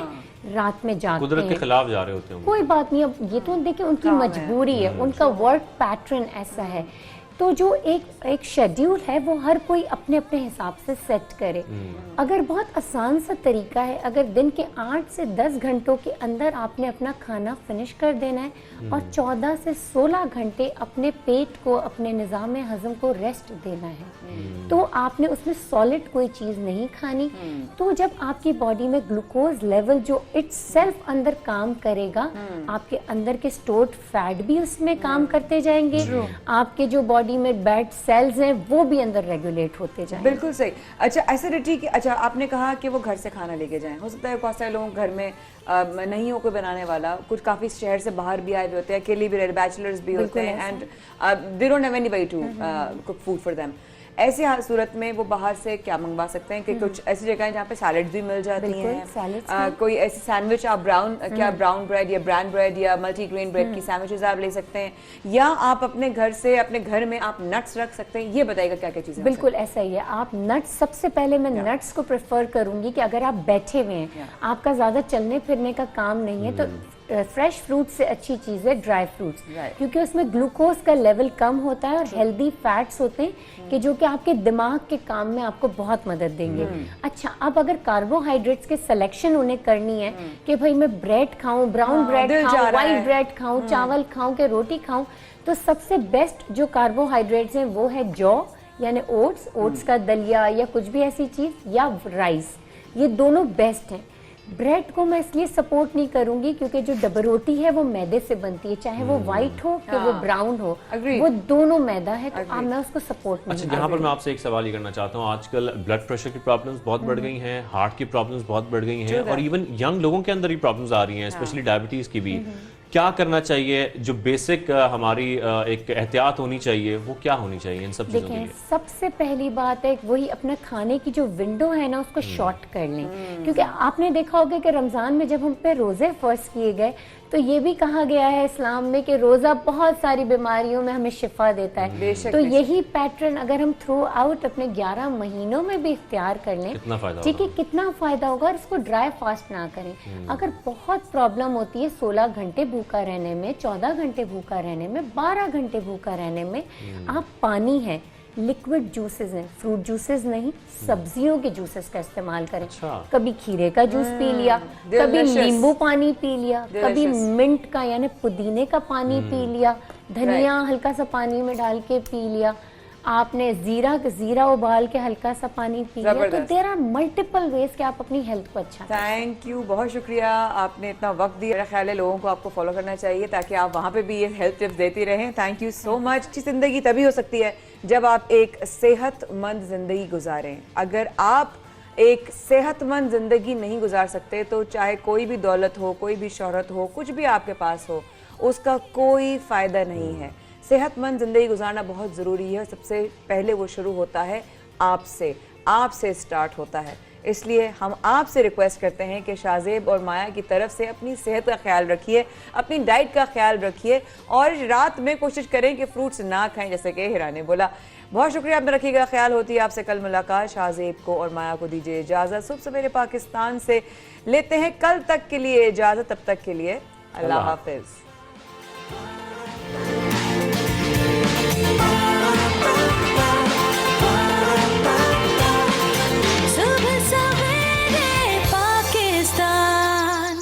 Speaker 13: रात में जागते हैं,
Speaker 2: कुदरत के खिलाफ जा रहे होते हैं।
Speaker 13: कोई बात नहीं, अब ये तो देखिए उनकी मजबूरी है, उनका वर्क पैटर्न ऐसा है। तो जो एक शेड्यूल है वो हर कोई अपने अपने हिसाब से सेट करे। अगर बहुत आसान सा तरीका है, अगर दिन के 8 से 10 घंटों के अंदर आपने अपना खाना फिनिश कर देना है और 14 से 16 घंटे अपने पेट को, अपने निज़ाम हज़म को रेस्ट देना है, तो आपने उसमें सॉलिड कोई चीज़ नहीं खानी। तो जब आपकी बॉडी में ग्लूकोज लेवल जो इटसेल्फ अंदर काम करेगा, आपके अंदर के स्टोर्ड फैट भी उसमें काम करते जाएंगे, आपके जो बॉडी में बैड सेल्स हैं वो भी अंदर रेगुलेट होते जाएंगे।
Speaker 1: बिल्कुल सही। अच्छा, एसिडिटी की, अच्छा आपने कहा कि वो घर से खाना लेके जाएं, हो सकता है बहुत सारे लोग घर में नहीं हो कोई बनाने वाला, कुछ काफी शहर से बाहर भी आए हुए होते हैं, अकेले भी, बैचलर्स भी होते हैं, and they don't have anybody to cook food for them. ऐसी सूरत में वो बाहर से क्या मंगवा सकते हैं कि कुछ ऐसी जगह जहाँ पे सैलड्स भी मिल जाती हैं, कोई ऐसी सैंडविच आप ब्राउन ब्रेड या ब्रांड ब्रेड या मल्टीग्रेन ब्रेड की सैंडविचेस आप ले सकते हैं, या आप अपने घर में आप नट्स रख सकते हैं। ये बताइएगा क्या क्या चीज़ें?
Speaker 13: बिल्कुल ऐसा ही है। आप नट्स, सबसे पहले मैं नट्स को प्रेफर करूंगी कि अगर आप बैठे हुए हैं, आपका ज़्यादा चलने फिरने का काम नहीं है, तो फ्रेश फ्रूट से अच्छी चीज़ है ड्राई फ्रूट्स, क्योंकि उसमें ग्लूकोज का लेवल कम होता है और हेल्दी फैट्स होते हैं कि जो कि आपके दिमाग के काम में आपको बहुत मदद देंगे। अच्छा, अब अगर कार्बोहाइड्रेट्स के सिलेक्शन उन्हें करनी है कि भाई मैं ब्रेड खाऊं, ब्राउन ब्रेड खाऊं, वाइट ब्रेड खाऊं, चावल खाऊं कि रोटी खाऊं, तो सबसे बेस्ट जो कार्बोहाइड्रेट्स हैं वो है जौ यानी ओट्स का दलिया या कुछ भी ऐसी चीज़, या राइस, ये दोनों बेस्ट हैं। ब्रेड को मैं इसलिए सपोर्ट नहीं करूंगी क्योंकि जो डबल रोटी है वो मैदे से बनती है, चाहे वो वाइट हो कि वो ब्राउन हो, वो दोनों मैदा है, तो मैं उसको सपोर्ट नहीं।
Speaker 2: अच्छा, यहाँ पर मैं आपसे एक सवाल ये करना चाहता हूँ, आजकल ब्लड प्रेशर की प्रॉब्लम्स बहुत बढ़ गई हैं, हार्ट की प्रॉब्लम्स बहुत बढ़ गई हैं, और इवन यंग लोगों के अंदर ही प्रॉब्लम्स आ रही हैं, स्पेशली डायबिटीज की भी। क्या करना चाहिए? जो बेसिक हमारी एक एहतियात होनी चाहिए वो क्या होनी चाहिए इन सब चीजों के लिए?
Speaker 13: सबसे पहली बात है वही अपना खाने की जो विंडो है ना उसको शॉर्ट कर लें, क्योंकि आपने देखा होगा कि रमज़ान में जब हम पे रोज़े फर्ज किए गए तो ये भी कहा गया है इस्लाम में कि रोज़ा बहुत सारी बीमारियों में हमें शिफा देता है। तो यही पैटर्न अगर हम थ्रू आउट अपने 11 महीनों में भी इख्तियार कर लें, ठीक है, कितना फ़ायदा होगा। और इसको ड्राई फास्ट ना करें। अगर बहुत प्रॉब्लम होती है 16 घंटे भूखा रहने में, 14 घंटे भूखा रहने में, 12 घंटे भूखा रहने में, आप पानी है, लिक्विड जूसेस हैं, फ्रूट जूसेस नहीं, सब्जियों के जूसेस का इस्तेमाल करें। कभी खीरे का जूस पी लिया, कभी नींबू पानी पी लिया, कभी मिंट का यानी पुदीने का पानी पी लिया, धनिया हल्का सा पानी में डाल के पी लिया, आपने जीरा उबाल के हल्का सा पानी पी लिया। तो देयर आर मल्टीपल वेज कि आप अपनी हेल्थ को अच्छा।
Speaker 1: थैंक यू, बहुत शुक्रिया, आपने इतना वक्त दिया। मेरा ख्याल है लोगों को आपको फॉलो करना चाहिए ताकि आप वहाँ पे भी ये हेल्थ टिप्स देती रहें। Thank you so much. अच्छी जिंदगी तभी हो सकती है जब आप एक सेहतमंद जिंदगी गुजारें। अगर आप एक सेहतमंद जिंदगी नहीं गुजार सकते तो चाहे कोई भी दौलत हो, कोई भी शोहरत हो, कुछ भी आपके पास हो, उसका कोई फायदा नहीं है। सेहतमंद ज़िंदगी गुजारना बहुत ज़रूरी है। सबसे पहले वो शुरू होता है आपसे स्टार्ट होता है। इसलिए हम आपसे रिक्वेस्ट करते हैं कि शाहजेब और माया की तरफ से अपनी सेहत का ख्याल रखिए, अपनी डाइट का ख्याल रखिए, और रात में कोशिश करें कि फ्रूट्स ना खाएं, जैसे कि हिरा ने बोला। बहुत शुक्रिया, अपना रखिएगा ख्याल। होती है आपसे कल मुलाकात। शाहजेब को और माया को दीजिए इजाज़त। सुबह सवेरे पाकिस्तान से लेते हैं कल तक के लिए इजाज़त। तब तक के लिए अल्लाह हाफिज़।